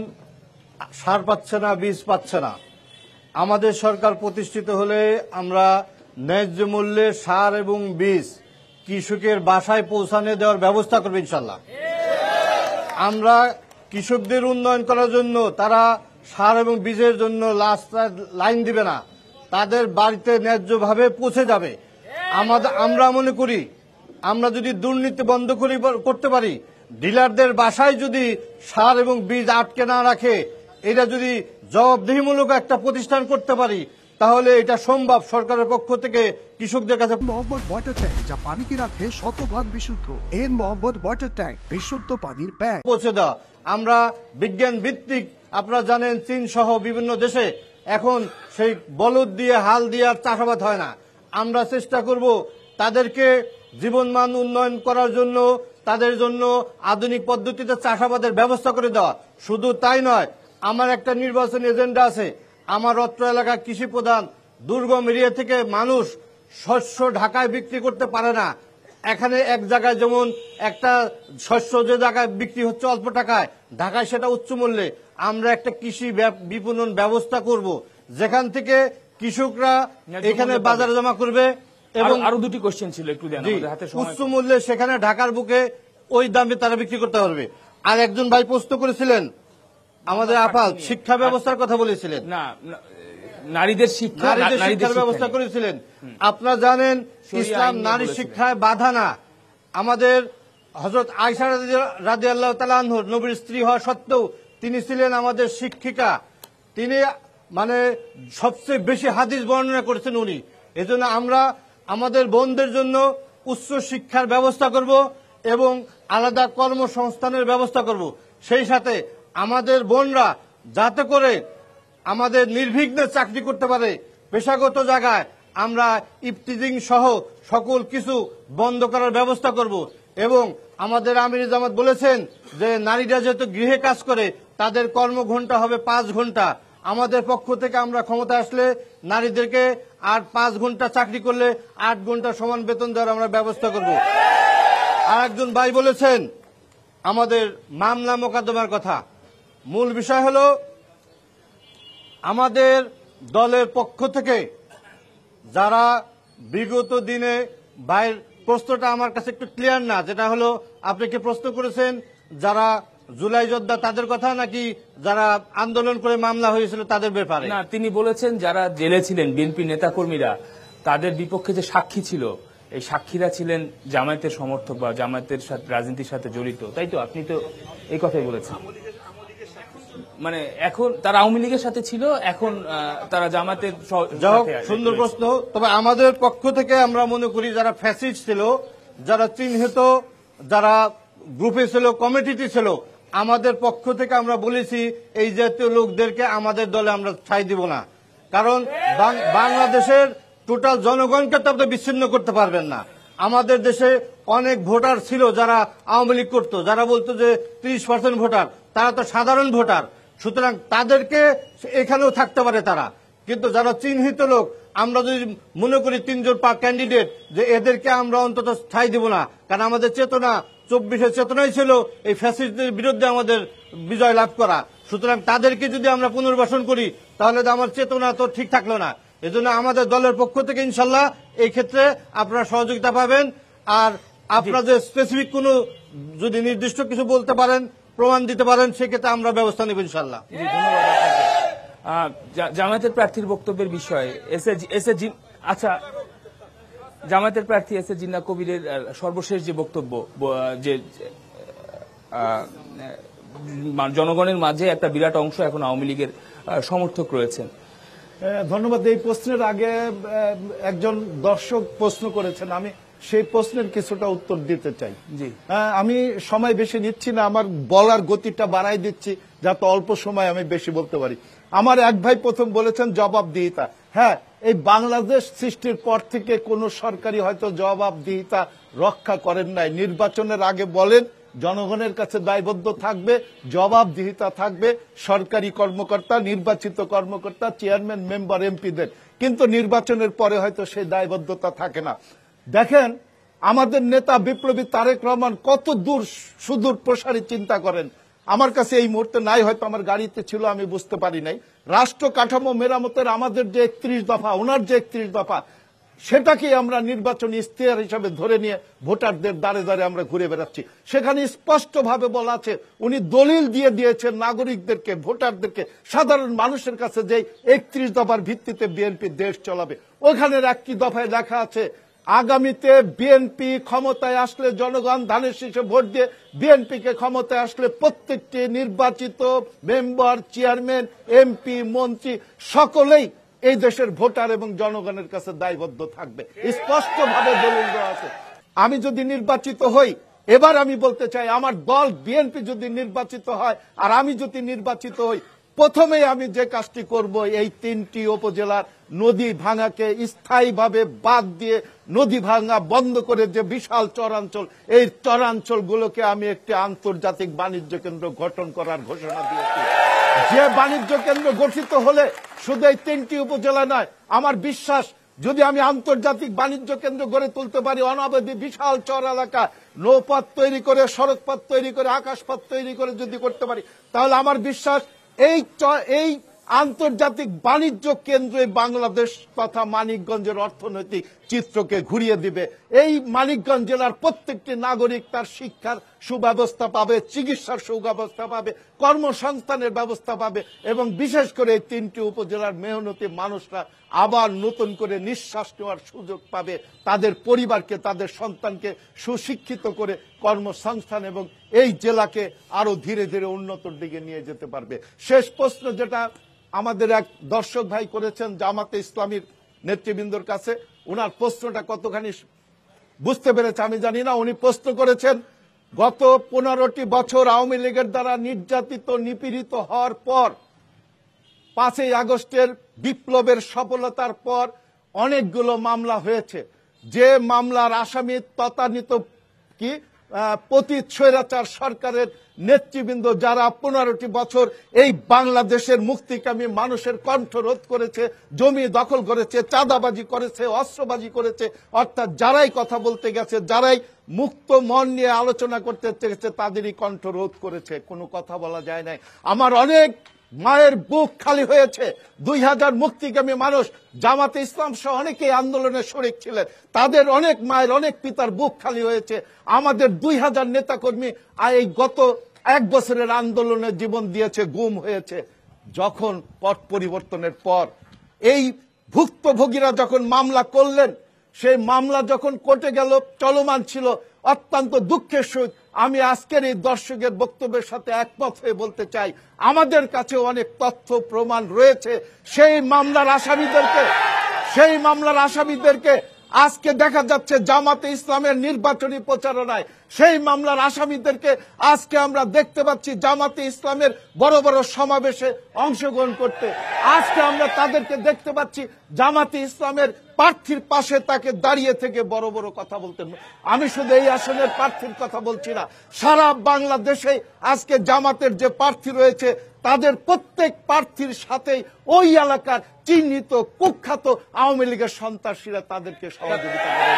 সার পাচ্ছে না, বীজ পাচ্ছে না। আমাদের সরকার প্রতিষ্ঠিত হলে আমরা ন্যায্য মূল্যে সার এবং বীজ কৃষকের বাসায় পৌঁছানো দেওয়ার ব্যবস্থা করবো ইনশাল্লাহ। আমরা কৃষকদের উন্নয়ন করার জন্য তারা সার এবং বীজের জন্য লাইন দিবে না, তাদের বাড়িতে ন্যায্যভাবে পৌঁছে যাবে। আমরা মনে করি আমরা যদি দুর্নীতি বন্ধ করতে পারি, ডিলারদের বাসায় যদি সার এবং বীজ আটকে না রাখে, এটা যদি জবাবদিহিমূলক একটা প্রতিষ্ঠান করতে পারি, তাহলে এটা সম্ভব সরকারের পক্ষ থেকে কৃষকদের কাছে। মোহাম্মদ ওয়াটার ট্যাঙ্ক, যা পানিকে রাখে শতভাগ বিশুদ্ধ। এর মোহাম্মদ ওয়াটার ট্যাঙ্ক, বিশুদ্ধ পানির ব্যাগ পৌঁছে দেওয়া। আমরা বিজ্ঞান ভিত্তিক, আপনারা জানেন চীন সহ বিভিন্ন দেশে এখন সেই বলদ দিয়ে, হাল দিয়ে আর চাষাবাদ হয় না। আমরা চেষ্টা করব তাদেরকে জীবনমান উন্নয়ন করার জন্য, তাদের জন্য আধুনিক পদ্ধতিতে চাষাবাদের ব্যবস্থা করে দেওয়া। শুধু তাই নয়, আমার একটা নির্বাচনী এজেন্ডা আছে। আমার অত্র এলাকা কৃষি প্রধান, দুর্গম এরিয়া থেকে মানুষ শস্য ঢাকায় বিক্রি করতে পারে না। এখানে এক জায়গায় যেমন একটা শস্য যে জায়গায় বিক্রি হচ্ছে অল্প টাকায়, ঢাকায় সেটা উচ্চ মূল্যে। আমরা একটা কৃষি বিপণন ব্যবস্থা করব, যেখান থেকে কৃষকরা এখানে বাজারে জমা করবে এবং আরো দুটি কোশ্চেন ছিল, একটু দেন আমাদের হাতে সময়। উচ্চ মূল্যে সেখানে ঢাকার বুকে ওই দামে তারা বিক্রি করতে পারবে। আর একজন ভাই প্রশ্ন করেছিলেন, আমাদের আপাল শিক্ষা ব্যবস্থার কথা বলেছিলেন। না, নারীদের শিক্ষার ব্যবস্থা করেছিলেন। আপনারা জানেন ইসলাম নারী শিক্ষায় বাধা না। আমাদের হযরত আয়েশা রাদিয়াল্লাহু তাআলা আনহা নবীর স্ত্রী হওয়া সত্ত্বেও তিনি ছিলেন আমাদের শিক্ষিকা। তিনি মানে সবচেয়ে বেশি হাদিস বর্ণনা করেছেন উনি। এজন্য আমরা আমাদের বোনদের জন্য উচ্চ শিক্ষার ব্যবস্থা করব এবং আলাদা কর্মসংস্থানের ব্যবস্থা করব। সেই সাথে আমাদের বোনরা যাতে করে আমাদের নির্বিঘ্নে চাকরি করতে পারে, পেশাগত জায়গায় আমরা ইফতিজিং সহ সকল কিছু বন্ধ করার ব্যবস্থা করব। এবং আমাদের আমির জামাত বলেছেন যে নারীরা যেহেতু গৃহে কাজ করে, তাদের কর্মঘণ্টা হবে 5 ঘন্টা। আমাদের পক্ষ থেকে আমরা ক্ষমতা আসলে নারীদেরকে আর 5 ঘন্টা চাকরি করলে 8 ঘন্টা সমান বেতন দেওয়ার আমরা ব্যবস্থা করব। আর একজন ভাই বলেছেন আমাদের মামলা মোকদ্দমার কথা। মূল বিষয় হলো আমাদের দলের পক্ষ থেকে যারা বিগত দিনে ভাইয়ের প্রশ্নটা আমার কাছে একটু ক্লিয়ার না, যেটা হলো আপনি কি প্রশ্ন করেছেন যারা জুলাই যোদ্ধা তাদের কথা নাকি যারা আন্দোলন করে মামলা হয়েছিল তাদের ব্যাপারে? না, তিনি বলেছেন যারা জেলে ছিলেন বিএনপি নেতাকর্মীরা, তাদের বিপক্ষে যে সাক্ষী ছিল, এই সাক্ষীরা ছিলেন জামায়াতের সমর্থক বা জামায়াতের সাথে রাজনীতির সাথে জড়িত, তাই তো? আপনি তো এই কথাই বলেছেন। মানে এখন তারা আওয়ামী লীগের সাথে ছিল, এখন তারা জামায়াতের সুন্দর প্রশ্ন। তবে আমাদের পক্ষ থেকে আমরা মনে করি যারা ফ্যাসিস্ট ছিল, যারা চিহ্নিত, যারা গ্রুপে ছিল, কমিটিতে ছিল, আমাদের পক্ষ থেকে আমরা বলেছি এই জাতীয় লোকদেরকে আমাদের দলে আমরা ঠাঁই দিব না। কারণ বাংলাদেশের টোটাল জনগণকে তো আপনি বিচ্ছিন্ন করতে পারবেন না। আমাদের দেশে অনেক ভোটার ছিল যারা আওয়ামী লীগ করতো, যারা বলতো যে 30% ভোটার, তারা তো সাধারণ ভোটার। সুতরাং তাদেরকে এখানেও থাকতে পারে তারা, কিন্তু যারা চিহ্নিত লোক, আমরা যদি মনে করি 3 জন ক্যান্ডিডেট যে এদেরকে আমরা অন্তত ঠাঁই দিব না, কারণ আমাদের চেতনা 24-এর চেতনাই ছিল এই ফ্যাসিস্টদের বিরুদ্ধে আমাদের বিজয় লাভ করা। সুতরাং তাদেরকে যদি আমরা পুনর্বাসন করি তাহলে তো আমার চেতনা তো ঠিক থাকলো না। এজন্য আমাদের দলের পক্ষ থেকে ইনশাল্লাহ এই ক্ষেত্রে আপনারা সহযোগিতা পাবেন। আর আপনাদের স্পেসিফিক কোনো যদি নির্দিষ্ট কিছু বলতে পারেন, প্রমাণ দিতে পারেন, সেক্ষেত্রে আমরা ব্যবস্থা নেব ইনশাল্লাহ। জামায়াতের প্রার্থীর বক্তব্যের বিষয়ে আচ্ছা, জামায়াতের প্রার্থী এস এ জিন্নাহ কবিরের সর্বশেষ যে বক্তব্য, যে জনগণের মাঝে একটা বিরাট অংশ এখন আওয়ামী লীগের সমর্থক রয়েছেন। ধন্যবাদ। এই প্রশ্নের আগে একজন দর্শক প্রশ্ন করেছেন, আমি সেই প্রশ্নের কিছুটা উত্তর দিতে চাই। জি, আমি সময় বেশি নিচ্ছি না, আমার বলার গতিটা বাড়াই দিচ্ছি যাতে অল্প সময় আমি বেশি বলতে পারি। আমার এক ভাই প্রথম বলেছেন জবাবদিহিতা। হ্যাঁ, এই বাংলাদেশ সৃষ্টির পর থেকে কোন সরকারি হয়তো জবাবদিহিতা রক্ষা করেন নাই। নির্বাচনের আগে বলেন জনগণের কাছে দায়বদ্ধ থাকবে, জবাবদিহিতা থাকবে সরকারি কর্মকর্তা, নির্বাচিত কর্মকর্তা, চেয়ারম্যান, মেম্বার, এমপিদের, কিন্তু নির্বাচনের পরে হয়তো সেই দায়বদ্ধতা থাকে না। দেখেন আমাদের নেতা বিপ্লবী তারেক রহমান কত দূর সুদূর প্রসারী চিন্তা করেন। আমার কাছে এই মুহূর্তে নাই, হয়তো আমার গাড়িতে ছিল, আমি বুঝতে পারি নাই। রাষ্ট্র কাঠামো মেরামতের আমাদের যে 31 দফা, ওনার যে 31 দফা, সেটাকে আমরা নির্বাচনী ইশতেহার হিসাবে ধরে নিয়ে ভোটারদের দ্বারে দ্বারে আমরা ঘুরে বেড়াচ্ছি। সেখানে স্পষ্টভাবে বলা আছে, উনি দলিল দিয়ে দিয়েছেন নাগরিকদেরকে, ভোটারদেরকে, সাধারণ মানুষের কাছে যে 31 দফার ভিত্তিতে বিএনপি দেশ চালাবে। ওখানের একটি দফায় লেখা আছে, আগামীতে বিএনপি ক্ষমতায় আসলে জনগণ ধানের শীষে ভোট দিয়ে বিএনপিকে ক্ষমতায় আসলে প্রত্যেকটি নির্বাচিত মেম্বার, চেয়ারম্যান, এমপি, মন্ত্রী সকলেই এই দেশের ভোটার এবং জনগণের কাছে দায়বদ্ধ থাকবে। স্পষ্টভাবে দলিল দেওয়া আছে। আমি যদি নির্বাচিত হই, এবার আমি বলতে চাই, আমার দল বিএনপি যদি নির্বাচিত হয় আর আমি যদি নির্বাচিত হই, প্রথমেই আমি যে কাজটি করব, এই 3টি উপজেলার নদী ভাঙাকে স্থায়ীভাবে বাদ দিয়ে নদী ভাঙা বন্ধ করে যে বিশাল চরাঞ্চল, এই চরাঞ্চলগুলোকে আমি একটি আন্তর্জাতিক বাণিজ্য কেন্দ্র গঠন করার ঘোষণা দিয়েছি। যে বাণিজ্য কেন্দ্র গঠিত হলে শুধু এই 3টি উপজেলা নয়, আমার বিশ্বাস যদি আমি আন্তর্জাতিক বাণিজ্য কেন্দ্র গড়ে তুলতে পারি, অনাবধি বিশাল চর এলাকা, নৌপথ তৈরি করে, সড়কপথ তৈরি করে, আকাশপথ তৈরি করে যদি করতে পারি, তাহলে আমার বিশ্বাস এই আন্তর্জাতিক বাণিজ্য কেন্দ্রে বাংলাদেশ তথা মানিকগঞ্জের অর্থনৈতিক চিত্রকে ঘুরিয়ে দিবে। এই মানিকগঞ্জ জেলার প্রত্যেকটি নাগরিক তার শিক্ষার সুব্যবস্থা পাবে, চিকিৎসার সুব্যবস্থা পাবে, কর্মসংস্থানের ব্যবস্থা পাবে এবং বিশেষ করে এই 3টি উপজেলার মেহনতি মানুষরা আবার নতুন করে নিঃশ্বাস নেওয়ার সুযোগ পাবে, তাদের পরিবারকে, তাদের সন্তানকে সুশিক্ষিত করে কর্মসংস্থান এবং এই জেলাকে আরো ধীরে ধীরে উন্নতির দিকে নিয়ে যেতে পারবে। শেষ প্রশ্ন যেটা আমাদের এক দর্শক ভাই করেছেন জামাতে ইসলামীর নেতৃবৃন্দর কাছে, ওনার প্রশ্নটা কতখানি বুঝতে পেরেছে আমি জানি না। উনি প্রশ্ন করেছেন, গত 15টি বছর আওয়ামী লীগের দ্বারা নির্যাতিত, নিপীড়িত হওয়ার পর 5ই আগস্টের বিপ্লবের সফলতার পর অনেকগুলো মামলা হয়েছে। যে মামলার আসামি তথানীত পতিত স্বৈরাচার সরকারের নেতৃবৃন্দ যারা 15টি বছর এই বাংলাদেশের মুক্তিকামী মানুষের কণ্ঠ রোধ করেছে, জমি দখল করেছে, চাঁদাবাজি করেছে, অস্ত্রবাজি করেছে, অর্থাৎ যারাই কথা বলতে গেছে, যারাই মুক্ত মন নিয়ে আলোচনা করতে চেয়েছে, তাদেরই কণ্ঠ রোধ করেছে, কোনো কথা বলা যায় নাই। আমার অনেক মায়ের বুক খালি হয়েছে। 2000 মুক্তিকামী মানুষ, জামাতে ইসলাম সহ অনেকেই আন্দোলনে শরিক ছিলেন, তাদের অনেক মায়ের, অনেক পিতার বুক খালি হয়েছে। আমাদের 2000 নেতাকর্মী এই গত 1 বছরের আন্দোলনে জীবন দিয়েছে, গুম হয়েছে। যখন পট পরিবর্তনের পর এই ভুক্তভোগীরা যখন মামলা করলেন, সেই মামলা যখন কোর্টে গেল, চলমান ছিল, অত্যন্ত দুঃখের সহিত আমি আজকের এই দর্শকের বক্তব্যের সাথে একমত হয়ে বলতে চাই, আমাদের কাছে অনেক তথ্য প্রমাণ রয়েছে। সেই মামলার আসামিদেরকে আজকে দেখা যাচ্ছে জামাতে ইসলামের নির্বাচনী প্রচারণায়, সেই মামলার আসামিদেরকে আজকে আমরা দেখতে পাচ্ছি জামাতে ইসলামের বড় বড় সমাবেশে অংশগ্রহণ করতে। আজকে আমরা তাদেরকে দেখতে পাচ্ছি জামাতে ইসলামের প্রার্থীর পাশে তাকে দাঁড়িয়ে থেকে বড় বড় কথা বলতেন। আমি শুধু এই আসনের প্রার্থীর কথা বলছি না, সারা বাংলাদেশে আজকে জামাতের যে প্রার্থী রয়েছে তাদের প্রত্যেক প্রার্থীর সাথে ওই এলাকার চিহ্নিত কুখ্যাত আওয়ামী লীগের সন্ত্রাসীরা তাদেরকে সহযোগিতা করে।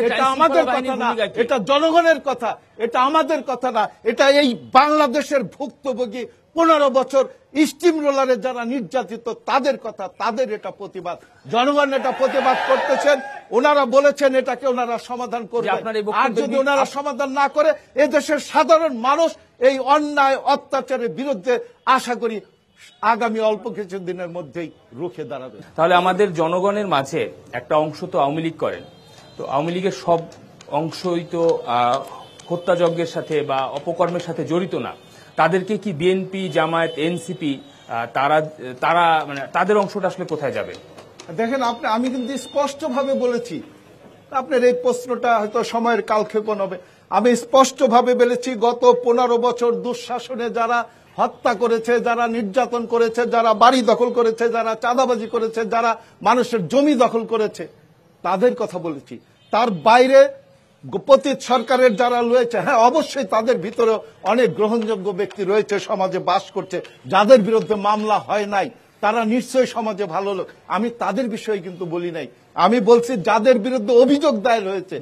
এটা আমাদের কথা না, এটা জনগণের কথা, এটা আমাদের কথা না, এটা এই বাংলাদেশের ভুক্তভোগী 15 বছর স্টিম রোলারে যারা নির্যাতিত তাদের কথা, তাদের এটা প্রতিবাদ। জনগণ এটা প্রতিবাদ করতেছেন, ওনারা বলেছেন এটাকে ওনারা সমাধান করবে। আর যদি ওনারা সমাধান না করে, এদেশের সাধারণ মানুষ এই অন্যায় অত্যাচারের বিরুদ্ধে আশা করি আগামী অল্প কিছু দিনের মধ্যেই রুখে দাঁড়াবে। তাহলে আমাদের জনগণের মাঝে একটা অংশ তো আওয়ামী লীগ করেন, তো আওয়ামী লীগের সব অংশই তো হত্যাযজ্ঞের সাথে বা অপকর্মের সাথে জড়িত না। তাদেরকে কি বিএনপি, জামায়াত, এনসিপি তারা মানে তাদের অংশটা আসলে কোথায় যাবে? দেখেন, আমি কিন্তু স্পষ্টভাবে বলেছি, আপনার এই প্রশ্নটা হয়তো সময়ের কালক্ষেপণ হবে। আমি স্পষ্টভাবে বলেছি, গত 15 বছর দুঃশাসনে যারা হত্যা করেছে, যারা নির্যাতন করেছে, যারা বাড়ি দখল করেছে, যারা চাঁদাবাজি করেছে, যারা মানুষের জমি দখল করেছে, তাদের কথা বলেছি। তার বাইরে পতিত সরকারের যারা রয়েছে, হ্যাঁ অবশ্যই তাদের ভিতরে অনেক গ্রহণযোগ্য ব্যক্তি রয়েছে, সমাজে বাস করছে, যাদের বিরুদ্ধে মামলা হয় নাই, তারা নিশ্চয়ই সমাজে ভালো লোক। আমি তাদের বিষয়ে কিন্তু বলি নাই। আমি বলছি যাদের বিরুদ্ধে অভিযোগ দায়ের হয়েছে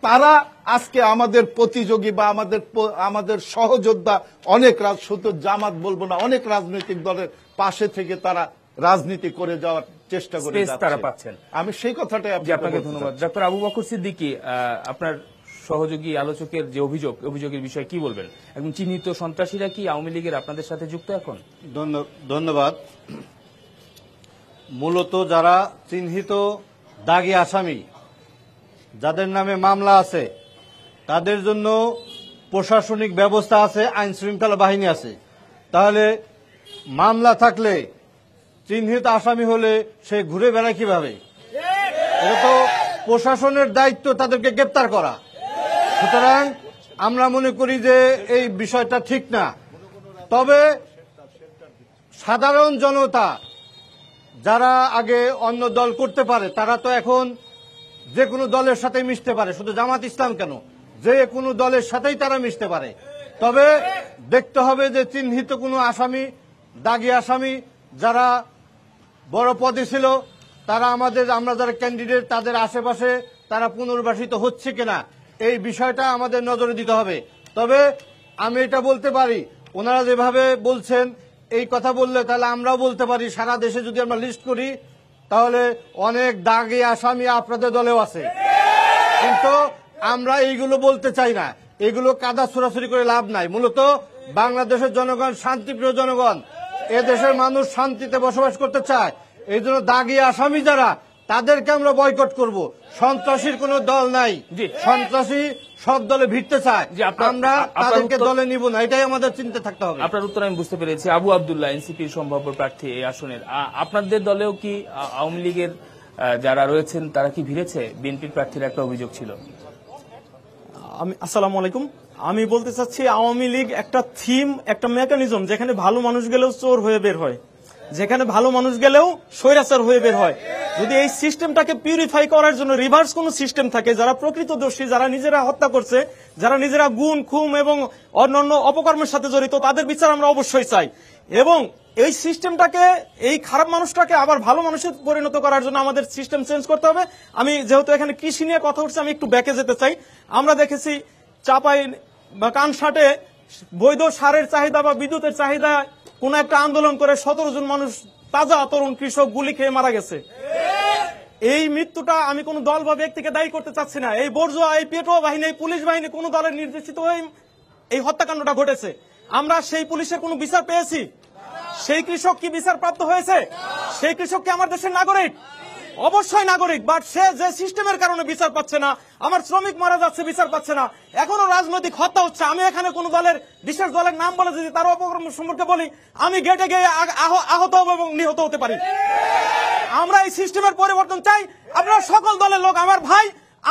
তারা আজকে আমাদের প্রতিযোগী বা আমাদের সহযোদ্ধা। অনেক শুধু জামাত বলবো না, অনেক রাজনৈতিক দলের পাশে থেকে তারা রাজনীতি করে যাওয়ার চেষ্টা করে তারা পাচ্ছেন। আমি সেই কথাটাই আপনাকে ধন্যবাদ। ডক্টর আবু বকর সিদ্দিকী, আপনার সহযোগী আলোচকের যে অভিযোগের বিষয়ে কি বলবেন? একদম চিহ্নিত সন্ত্রাসীরা কি আওয়ামী লীগের আপনাদের সাথে যুক্ত এখন? ধন্যবাদ। মূলত যারা চিহ্নিত দাগী আসামি, যাদের নামে মামলা আছে, তাদের জন্য প্রশাসনিক ব্যবস্থা আছে, আইন শৃঙ্খলা বাহিনী আছে। তাহলে মামলা থাকলে চিহ্নিত আসামি হলে সে ঘুরে বেড়ায় কিভাবে? এটা তো প্রশাসনের দায়িত্ব তাদেরকে গ্রেপ্তার করা। সুতরাং আমরা মনে করি যে এই বিষয়টা ঠিক না। তবে সাধারণ জনতা যারা আগে অন্য দল করতে পারে, তারা তো এখন যে কোনো দলের সাথে মিশতে পারে, শুধু জামাত ইসলাম কেন, যে কোনো দলের সাথেই তারা মিশতে পারে। তবে দেখতে হবে যে চিহ্নিত কোনো আসামি, দাগী আসামি যারা বড় পদে ছিল, তারা আমরা যারা ক্যান্ডিডেট তাদের আশেপাশে তারা পুনর্বাসিত হচ্ছে কিনা, এই বিষয়টা আমাদের নজরে দিতে হবে। তবে আমি এটা বলতে পারি, ওনারা যেভাবে বলছেন এই কথা বললে তাহলে আমরাও বলতে পারি, সারা দেশে যদি আমরা লিস্ট করি তাহলে অনেক দাগী আসামি আপনাদের দলেও আছে। কিন্তু আমরা এইগুলো বলতে চাই না, এগুলো কাদা ছোড়াছুড়ি করে লাভ নাই। মূলত বাংলাদেশের জনগণ শান্তিপ্রিয় জনগণ, এ দেশের মানুষ শান্তিতে বসবাস করতে চায়। এই জন্য দাগী আসামি যারা, তাদেরকে আমরা বয়কট করব। সন্ত্রাসীর কোন দল নাই, সন্ত্রাসী সব দলে ভিড়তে চায়, আমরা তাদেরকে দলে নিব না, এটাই আমাদের চিন্তা থাকতে হবে। আপনার উত্তর আমি বুঝতে পেরেছি। আবু আব্দুল্লাহ, এনসিপির সম্ভাব্য প্রার্থী এই আসনের, আপনাদের দলেও কি আওয়ামী লীগের যারা রয়েছেন তারা কি ভিড়েছে? বিএনপির প্রার্থীর একটা অভিযোগ ছিল। আসসালামু আলাইকুম। আমি বলতে চাচ্ছি আওয়ামী লীগ একটা থিম, একটা মেকানিজম, যেখানে ভালো মানুষ গেলেও চোর হয়ে বের হয়, যেখানে ভালো মানুষ গেলেও স্বৈরাচার হয়ে বের হয়। যদি এই সিস্টেমটাকে পিউরিফাই করার জন্য রিভার্স কোন সিস্টেম থাকে, যারা প্রকৃত দোষী, যারা নিজেরা হত্যা করছে, যারা নিজেরা গুম খুম এবং অন্যান্য অপকর্মের সাথে জড়িত, তাদের বিচার আমরা অবশ্যই চাই। এবং এই সিস্টেমটাকে, এই খারাপ মানুষটাকে আবার ভালো মানুষে পরিণত করার জন্য আমাদের সিস্টেম চেঞ্জ করতে হবে। আমি যেহেতু এখানে কৃষি নিয়ে কথা উঠছে, আমি একটু ব্যাকে যেতে চাই। আমরা দেখেছি চাপাই বা কানসাটে বৈধ সারের চাহিদা বা বিদ্যুতের চাহিদা কোন একটা আন্দোলন করে 17 জন মানুষ, তাজা তরুণ কৃষক গুলি খেয়ে মারা গেছে। এই মৃত্যুটা আমি কোন দল বা ব্যক্তিকে দায়ী করতে চাচ্ছি না। এই বর্জোয়া, এই পেটোয়া বাহিনী, এই পুলিশ বাহিনী কোন দলের নির্দেশিত হয়ে এই হত্যাকাণ্ডটা ঘটেছে। আমরা সেই পুলিশের কোন বিচার পেয়েছি? সেই কৃষক কি বিচার প্রাপ্ত হয়েছে? সেই কৃষক কি আমার দেশের নাগরিক? অবশ্যই নাগরিক, বাট সে যে সিস্টেমের কারণে বিচার পাচ্ছে না, আমার শ্রমিক মারা যাচ্ছে বিচার পাচ্ছে না, এখনো রাজনৈতিক হত্যা হচ্ছে। আমি এখানে কোন দলের, বিশেষ দলের নাম বলে যদি তার অপকর্ম সম্পর্কে বলি, আমি গেটে গিয়ে আহত হব এবং নিহত হতে পারি। আমরা এই সিস্টেমের পরিবর্তন চাই। আপনারা সকল দলের লোক আমার ভাই,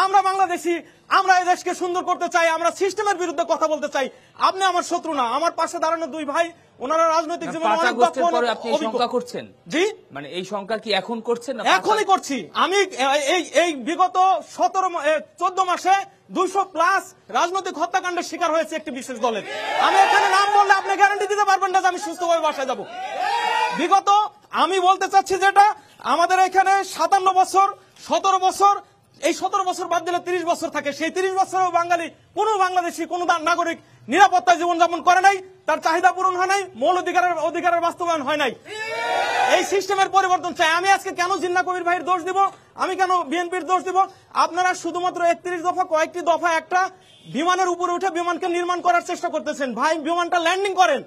আমরা বাংলাদেশি, আমরা এই দেশকে সুন্দর করতে চাই, আমরা সিস্টেমের বিরুদ্ধে কথা বলতে চাই। আপনি আমার শত্রু না, আমার পাশে দাঁড়ানো দুই ভাই, ওনারা রাজনৈতিক জীবনে অনেক আপনি শঙ্কা করছেন। জি, মানে এই শঙ্কা কি এখন করছেন? এখনই করছি। আমি এই বিগত 14 মাসে 200+ রাজনৈতিক হত্যাকাণ্ডের শিকার হয়েছে একটি বিশেষ দলের। আমি এখানে নাম বললে আপনি গ্যারান্টি দিতে পারবেন না যে আমি সুস্থভাবে বাসায় যাব। বিগত, আমি বলতে চাচ্ছি যেটা আমাদের এখানে 57 বছর, 17 বছর, এই 17 বছর বাদ দিলে 30 বছর থাকে। সেই 30 বছরেও বাঙালি, কোন বাংলাদেশি, কোন নাগরিক নিরাপত্তায় জীবনযাপন করে নাই, তার চাহিদা পূরণ হয় নাই, মৌল অধিকারের বাস্তবায়ন হয় নাই। এই সিস্টেমের পরিবর্তন চাই। আমি আজকে কেন জিন্না কবির ভাইয়ের দোষ দিব, আমি কেন বিএনপির দোষ দিব? আপনারা শুধুমাত্র 31 দফা, কয়েকটি দফা একটা বিমানের উপরে উঠে বিমানকে নির্মাণ করার চেষ্টা করতেছেন। ভাই, বিমানটা ল্যান্ডিং করেন,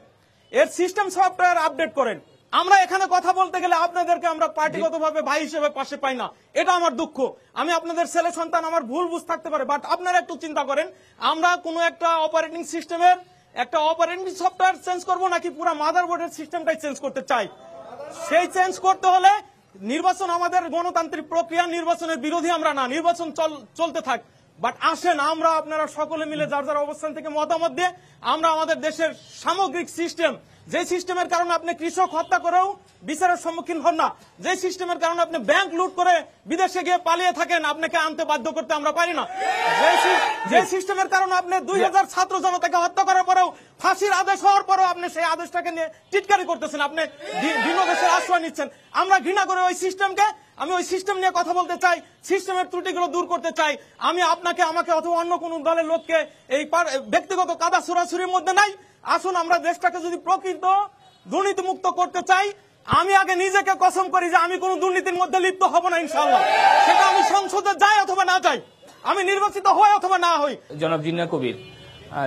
এর সিস্টেম সফটওয়্যার আপডেট করেন। আমরা এখানে কথা বলতে গেলে আপনাদেরকে আমরা পার্টিগতভাবে ভাই হিসেবে পাশে পাই না, এটা আমার দুঃখ। আমি আপনাদের ছেলে সন্তান, আমার ভুল বুঝ থাকতে পারে, বাট আপনারা একটু চিন্তা করেন, আমরা কোনো একটা অপারেটিং সিস্টেমের একটা অপারেটিং সফটওয়্যার চেঞ্জ করবো নাকি পুরো মাদারবোর্ডের সিস্টেমটাই চেঞ্জ করতে চাই? সেই চেঞ্জ করতে হলে নির্বাচন আমাদের গণতান্ত্রিক প্রক্রিয়া, নির্বাচনের বিরোধী আমরা না, নির্বাচন চলতে থাক। বাট আসেন আমরা আপনারা সকলে মিলে যার যার অবস্থান থেকে মতামত দিয়ে আমরা আমাদের দেশের সামগ্রিক সিস্টেম, যে সিস্টেমের কারণে আপনি কৃষক হত্যা করেও বিচারের সম্মুখীন হন না, যে সিস্টেমের কারণে আপনি ব্যাংক লুট করে বিদেশে গিয়ে পালিয়ে থাকেন, আপনাকে আনতে বাধ্য করতে আমরা পারি না, যে সিস্টেমের কারণে আপনি 2000 ছাত্র জনতাকে হত্যা করার পরেও ফাঁসির আদেশ হওয়ার পরেও আপনি সেই আদেশটাকে নিয়ে টিটকারি করতেছেন, আপনি ভিন্ন দেশের আশ্রয় নিচ্ছেন। আমরা ঘৃণা করে ওই সিস্টেমকে, আমি ওই সিস্টেম নিয়ে কথা বলতে চাই, সিস্টেমের ত্রুটিগুলো দূর করতে চাই। আমি আপনাকে, আমাকে অথবা অন্য কোন দলের লোককে এই ব্যক্তিগত কাদা ছোড়াছুরির মধ্যে নাই। আসুন আমরা দেশটাকে যদি প্রকৃত দুর্নীতি মুক্ত করতে চাই, আমি আগে নিজেকে কসম করি যে আমি কোন দুর্নীতির মধ্যে লিপ্ত হব না ইনশাআল্লাহ। সেটা আমি সংসদে যাই অথবা না যাই, আমি নির্বাচিত হই অথবা না হই। জনাব জিন্নাহ কবির,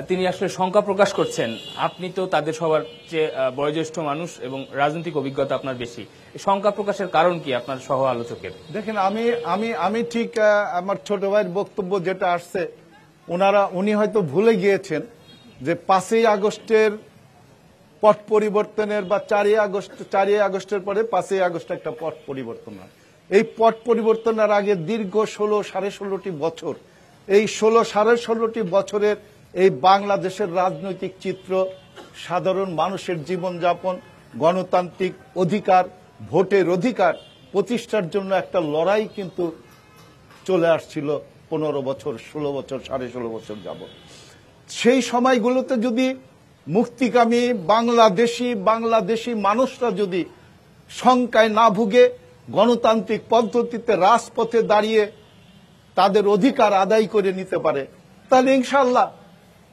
তিনি আসলে শঙ্কা প্রকাশ করছেন, আপনি তো তাদের সবার চেয়ে বয়োজ্যেষ্ঠ মানুষ এবং রাজনৈতিক অভিজ্ঞতা আপনার বেশি, শঙ্কা প্রকাশের কারণ কি আপনার সহ আলোচকের? দেখেন, আমি ঠিক আমার ছোট ভাইয়ের বক্তব্য যেটা আসছে, উনি হয়তো ভুলে গিয়েছেন যে 5ই আগস্টের পট পরিবর্তনের বা 4ই আগস্টের পরে 5ই আগস্ট একটা পট পরিবর্তন হয়। এই পট পরিবর্তনের আগে দীর্ঘ 16-16.5 বছর, এই 16-16.5 বছরের এই বাংলাদেশের রাজনৈতিক চিত্র, সাধারণ মানুষের জীবনযাপন, গণতান্ত্রিক অধিকার, ভোটের অধিকার প্রতিষ্ঠার জন্য একটা লড়াই কিন্তু চলে আসছিল 15 বছর, 16 বছর, 16.5 বছর যাবত। সেই সময়গুলোতে যদি মুক্তিকামী বাংলাদেশি মানুষরা যদি শঙ্কায় না ভুগে গণতান্ত্রিক পদ্ধতিতে রাজপথে দাঁড়িয়ে তাদের অধিকার আদায় করে নিতে পারে, তাহলে ইনশাআল্লাহ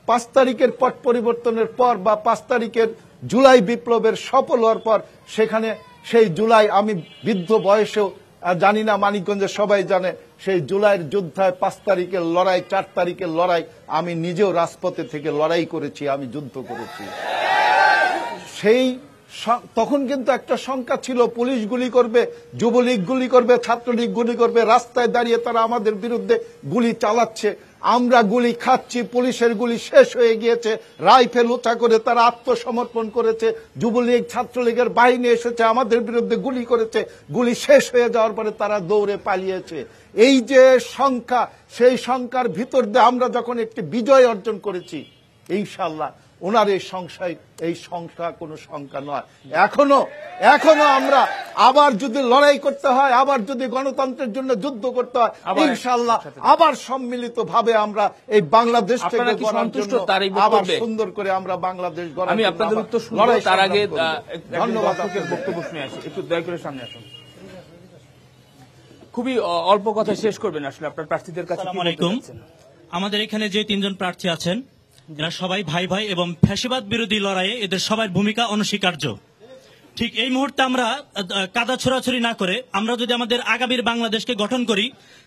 5 তারিখের পট পরিবর্তনের পর বা 5 তারিখের জুলাই বিপ্লবের সফল হওয়ার পর, সেখানে সেই জুলাই, আমি বৃদ্ধ বয়সেও জানি না, মানিকগঞ্জের সবাই জানে, সেই জুলাইয়ের যুদ্ধায় 5 তারিখের লড়াই, 4 তারিখের লড়াই, আমি নিজেও রাজপথে থেকে লড়াই করেছি, আমি যুদ্ধ করেছি। তখন কিন্তু একটা শঙ্কা ছিল, পুলিশ গুলি করবে, যুবলীগ গুলি করবে, ছাত্রলীগ গুলি করবে, রাস্তায় দাঁড়িয়ে তারা আমাদের বিরুদ্ধে গুলি চালাচ্ছে, আমরা গুলি খাচ্ছি, পুলিশের গুলি শেষ হয়ে গিয়েছে, রাইফেল উঁচা করে তারা আত্মসমর্পণ করেছে, যুবলীগ ছাত্রলীগের বাহিনী এসেছে আমাদের বিরুদ্ধে গুলি করেছে, গুলি শেষ হয়ে যাওয়ার পরে তারা দৌড়ে পালিয়েছে। এই যে সংখ্যা, সেই সংখ্যার ভিতর দিয়ে আমরা যখন একটি বিজয় অর্জন করেছি, ইনশাআল্লাহ ওনার এই সংখ্যা কোনো সংখ্যা নয়। এখনো আমরা আবার যদি লড়াই করতে হয়, আবার যদি গণতন্ত্রের জন্য যুদ্ধ করতে হয়, ইনশাআল্লাহ আবার সম্মিলিত ভাবে আমরা এই বাংলাদেশটাকে গড়ার জন্য আবার সুন্দর করে আমরা বাংলাদেশ গড়ার, আমি আপনাদের উত্তর শুনবো, তার আগে ধন্যবাদ। বক্তব্য শুনে আসি, একটু দয়া করে সামনে আসুন। খুবই অল্প কথা শেষ করবেন আসলে আপনার প্রার্থীদের কাছে। আসসালামু আলাইকুম। আমাদের এখানে যে 3 জন প্রার্থী আছেন, এরা সবাই ভাই ভাই এবং ফ্যাসিবাদ বিরোধী লড়াইয়ে এদের সবার ভূমিকা অনস্বীকার্য। ঠিক এই মুহূর্তে আমরা কাদা ছোড়াছুরি না করে আমরা যদি আমাদের আগামীর বাংলাদেশকে গঠন করি,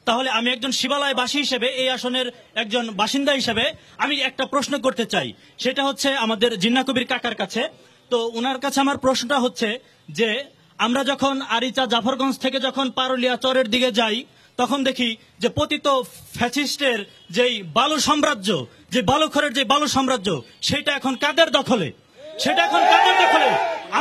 তাহলে আমি একজন শিবালয়বাসী হিসেবে, এই আসনের একজন বাসিন্দা হিসেবে আমি একটা প্রশ্ন করতে চাই, সেটা হচ্ছে আমাদের জিন্নাহ কবির কাকার কাছে। তো ওনার কাছে আমার প্রশ্নটা হচ্ছে যে, আমরা যখন আরিচা জাফরগঞ্জ থেকে যখন পারুলিয়া চরের দিকে যাই, তখন দেখি যে পতিত ফ্যাসিস্টের যেই বালু সাম্রাজ্য, যে বালুখরের যে বালু সাম্রাজ্য, সেটা এখন কাদের দখলে?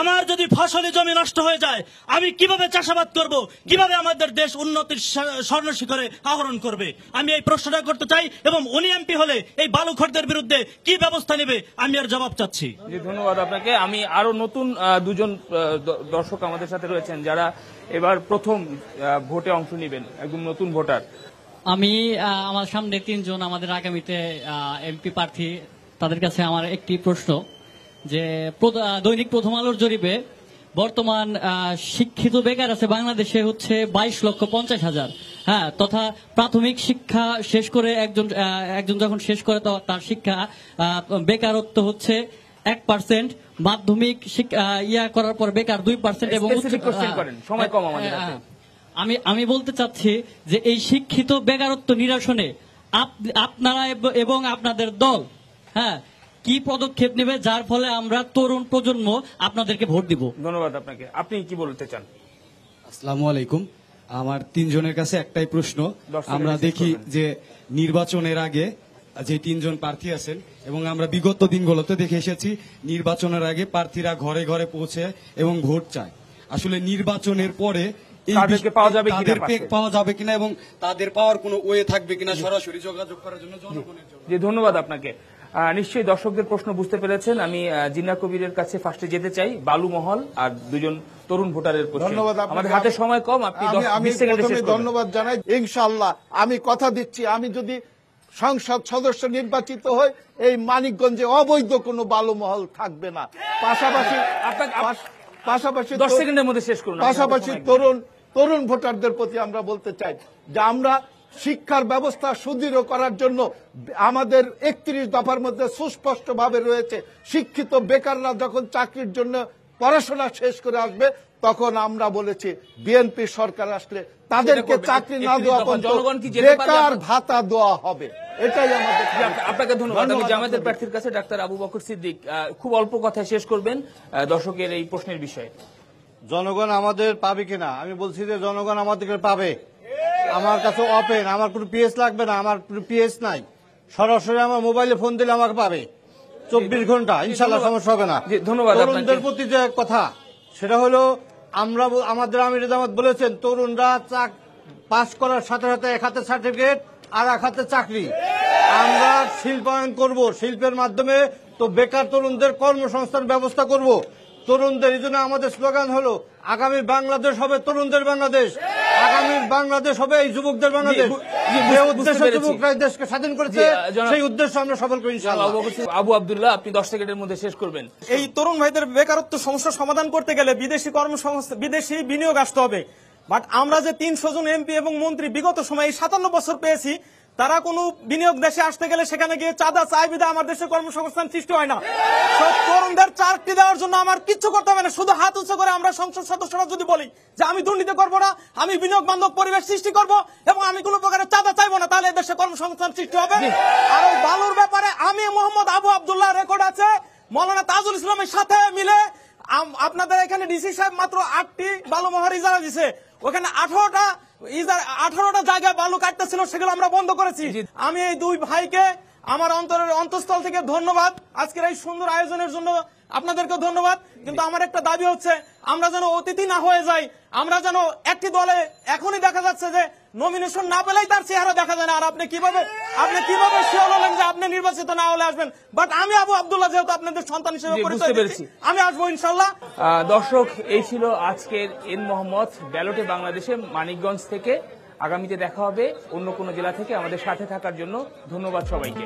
আমার যদি ফসলি জমি নষ্ট হয়ে যায়, আমি কিভাবে চাষাবাদ করব? কিভাবে আমাদের দেশ উন্নতির স্বর্ণ শিখরে আহরণ করবে? আমি এই প্রশ্নটা করতে চাই, এবং উনি এমপি হলে এই বালুখরদের বিরুদ্ধে কি ব্যবস্থা নেবে, আমি আর জবাব চাচ্ছি। ধন্যবাদ আপনাকে। আমি আরো নতুন 2 জন দর্শক আমাদের সাথে রয়েছেন যারা এবার প্রথম ভোটে অংশ নেবেন, একদম নতুন ভোটার। আমি আমার সামনে 3 জন আমাদের আগামীতে এমপি প্রার্থী, তাদের কাছে আমার একটি প্রশ্ন, যে দৈনিক প্রথম আলোর জরিপে বর্তমান শিক্ষিত বেকার আছে বাংলাদেশে হচ্ছে 22,50,000। হ্যাঁ, তথা প্রাথমিক শিক্ষা শেষ করে একজন যখন শেষ করে তার শিক্ষা বেকারত্ব হচ্ছে 1%, মাধ্যমিক করার পর বেকার 2%, এবং সময় কম আমাদের। আমি বলতে চাচ্ছি যে এই শিক্ষিত বেকারত্ব নিরসনে আপনারা এবং আপনাদের দল কি পদক্ষেপ নেবে, যার ফলে আমরা তরুণ প্রজন্ম আপনাদেরকে ভোট দিব? ধন্যবাদ আপনাকে। আপনি কি বলতে চান? আসসালামু আলাইকুম। আমার 3 জনের কাছে একটাই প্রশ্ন। আমরা দেখি যে নির্বাচনের আগে যে 3 জন প্রার্থী আছেন, এবং আমরা বিগত দিনগুলোতে দেখে এসেছি নির্বাচনের আগে প্রার্থীরা ঘরে ঘরে পৌঁছে এবং ভোট চায়। আসলে নির্বাচনের পরে এই তাদেরকে পাওয়া যাবে কিনা তাদেরকে পাশে? পাওয়া যাবে কিনা এবং তাদের পাওয়ার কোনো ওয়ে থাকবে কিনা সরাসরি যোগাযোগ করার জন্য জনগণের জন্য। জি, ধন্যবাদ আপনাকে। নিশ্চয়ই দর্শকদের প্রশ্ন বুঝতে পেরেছেন। আমি জিন্না কবিরের কাছে ফার্স্টে যেতে চাই, বালু মহল আর দুজন তরুণ ভোটারের প্রশ্ন। ধন্যবাদ আপনাকে। আমাদের হাতে সময় কম, আপনি আমি 20 সেকেন্ডে প্রথমে শেষ করবেন। ধন্যবাদ জানাই। ইনশাআল্লাহ আমি কথা দিচ্ছি, আমি যদি সংসদ সদস্য নির্বাচিত হই, এই মানিকগঞ্জে অবৈধ কোনো বালু মহল থাকবে না। পাশাপাশি 10 সেকেন্ডের মধ্যে শেষ করুন। পাশাপাশি তরুণ ভোটারদের প্রতি আমরা বলতে চাই যে আমরা শিক্ষার ব্যবস্থা সুদৃঢ় করার জন্য আমাদের 31 দফার মধ্যে সুস্পষ্টভাবে রয়েছে, শিক্ষিত বেকাররা যখন চাকরির জন্য পড়াশোনা শেষ করে আসবে তখন আমরা বলেছি বিএনপি সরকার আসলে তাদেরকে চাকরি না দেওয়া পর্যন্ত বেকার ভাতা দেওয়া হবে। এটাই আমাদের। আপনাকে ধন্যবাদ। আমি জামায়াতের প্রার্থীর কাছে ডাক্তার আবু বকর সিদ্দিক, খুব অল্প কথায় শেষ করবেন দর্শকের এই প্রশ্নের বিষয়ে। জনগণ আমাদের পাবে কিনা, আমি বলছি যে জনগণ আমাদেরকে পাবে। আমার কাছে ওপেন, আমার কোনো পিএস লাগবে না, আমার কোনো পিএস নাই, সরাসরি আমার মোবাইলে ফোন দিলে আমাকে পাবে 24 ঘন্টা, ইনশাল্লাহ সমস্যা হবে না। ধন্যবাদ। তরুণদের প্রতি যে কথা সেটা হলো আমাদের আমির জামাত বলেছেন তরুণরা পাস করার সাথে সাথে এক হাতে সার্টিফিকেট আর এক হাতে চাকরি। আমরা শিল্পায়ন করব, শিল্পের মাধ্যমে তো বেকার তরুণদের কর্মসংস্থান ব্যবস্থা করব। তরুণদের এই জন্য আমাদের স্লোগান হলো আগামী বাংলাদেশ হবে তরুণদের বাংলাদেশ, আগামীর বাংলাদেশ হবে এই যুবকদের বাংলাদেশ। যে উদ্দেশ্যে যুবকরা দেশকে স্বাধীন করেছে সেই উদ্দেশ্য আমরা সফল করি ইনশাআল্লাহ। আবু আব্দুল্লাহ, আপনি 10 সেকেন্ডের মধ্যে শেষ করবেন। এই তরুণ ভাইদের বেকারত্ব সমস্যা সমাধান করতে গেলে বিদেশি বিনিয়োগ আসতে হবে। বাট আমরা যে 300 জন এমপি এবং মন্ত্রী বিগত সময়ে 57 বছর পেয়েছি, তারা কোনো বিনিয়োগ দেশে আসতে গেলে সেখানে গিয়ে চাঁদা চাই বিধা আমার দেশে কর্মসংস্থান সৃষ্টি হয় না। সব তরুণদের চাকরি দেওয়ার জন্য আমার কিচ্ছু করতে হবে না, শুধু হাত উঁচু করে আমরা সংসদ সদস্যরা যদি বলি যে আমি দুর্নীতি করবো না, আমি বিনিয়োগ বান্ধব পরিবেশ সৃষ্টি করব এবং আমি কোনো প্রকারের চাঁদা চাইবো না, তাহলে দেশে কর্মসংস্থান সৃষ্টি হবে। আর ওই বালুর ব্যাপারে আমি মোহাম্মদ আবু আব্দুল্লাহ রেকর্ড আছে, মৌলানা তাজুল ইসলামের সাথে মিলে আপনাদের এখানে ডিসি সাহেব মাত্র 8টি বালু মহর ইজারা দিছে, ওখানে 18টা জায়গায় বালু কাটতেছিল, সেগুলো আমরা বন্ধ করেছি। আমি এই দুই ভাইকে আমার অন্তঃস্থল থেকে ধন্যবাদ আজকের এই সুন্দর আয়োজনের জন্য, আপনাদেরকে ধন্যবাদ। কিন্তু আমার একটা দাবি হচ্ছে আমরা যেন অতিথি না হয়ে যাই, আমরা যেন একটি দলে এখনই দেখা যাচ্ছে যে নমিনেশন না পেলেই তার চেহারা দেখা যায় না। আর আপনি কিভাবে শিওর হলেন যে আপনি নির্বাচিত না হলে আসবেন? বাট আমি আবু আব্দুল্লাহ যেহেতু আপনাদের সন্তান হিসেবে পরিচয় দিচ্ছি, আমি আসবো ইনশাল্লাহ। দর্শক, এই ছিল আজকের এন মোহাম্মদ ব্যালটে বাংলাদেশে মানিকগঞ্জ থেকে। আগামীতে দেখা হবে অন্য কোনো জেলা থেকে। আমাদের সাথে থাকার জন্য ধন্যবাদ সবাইকে।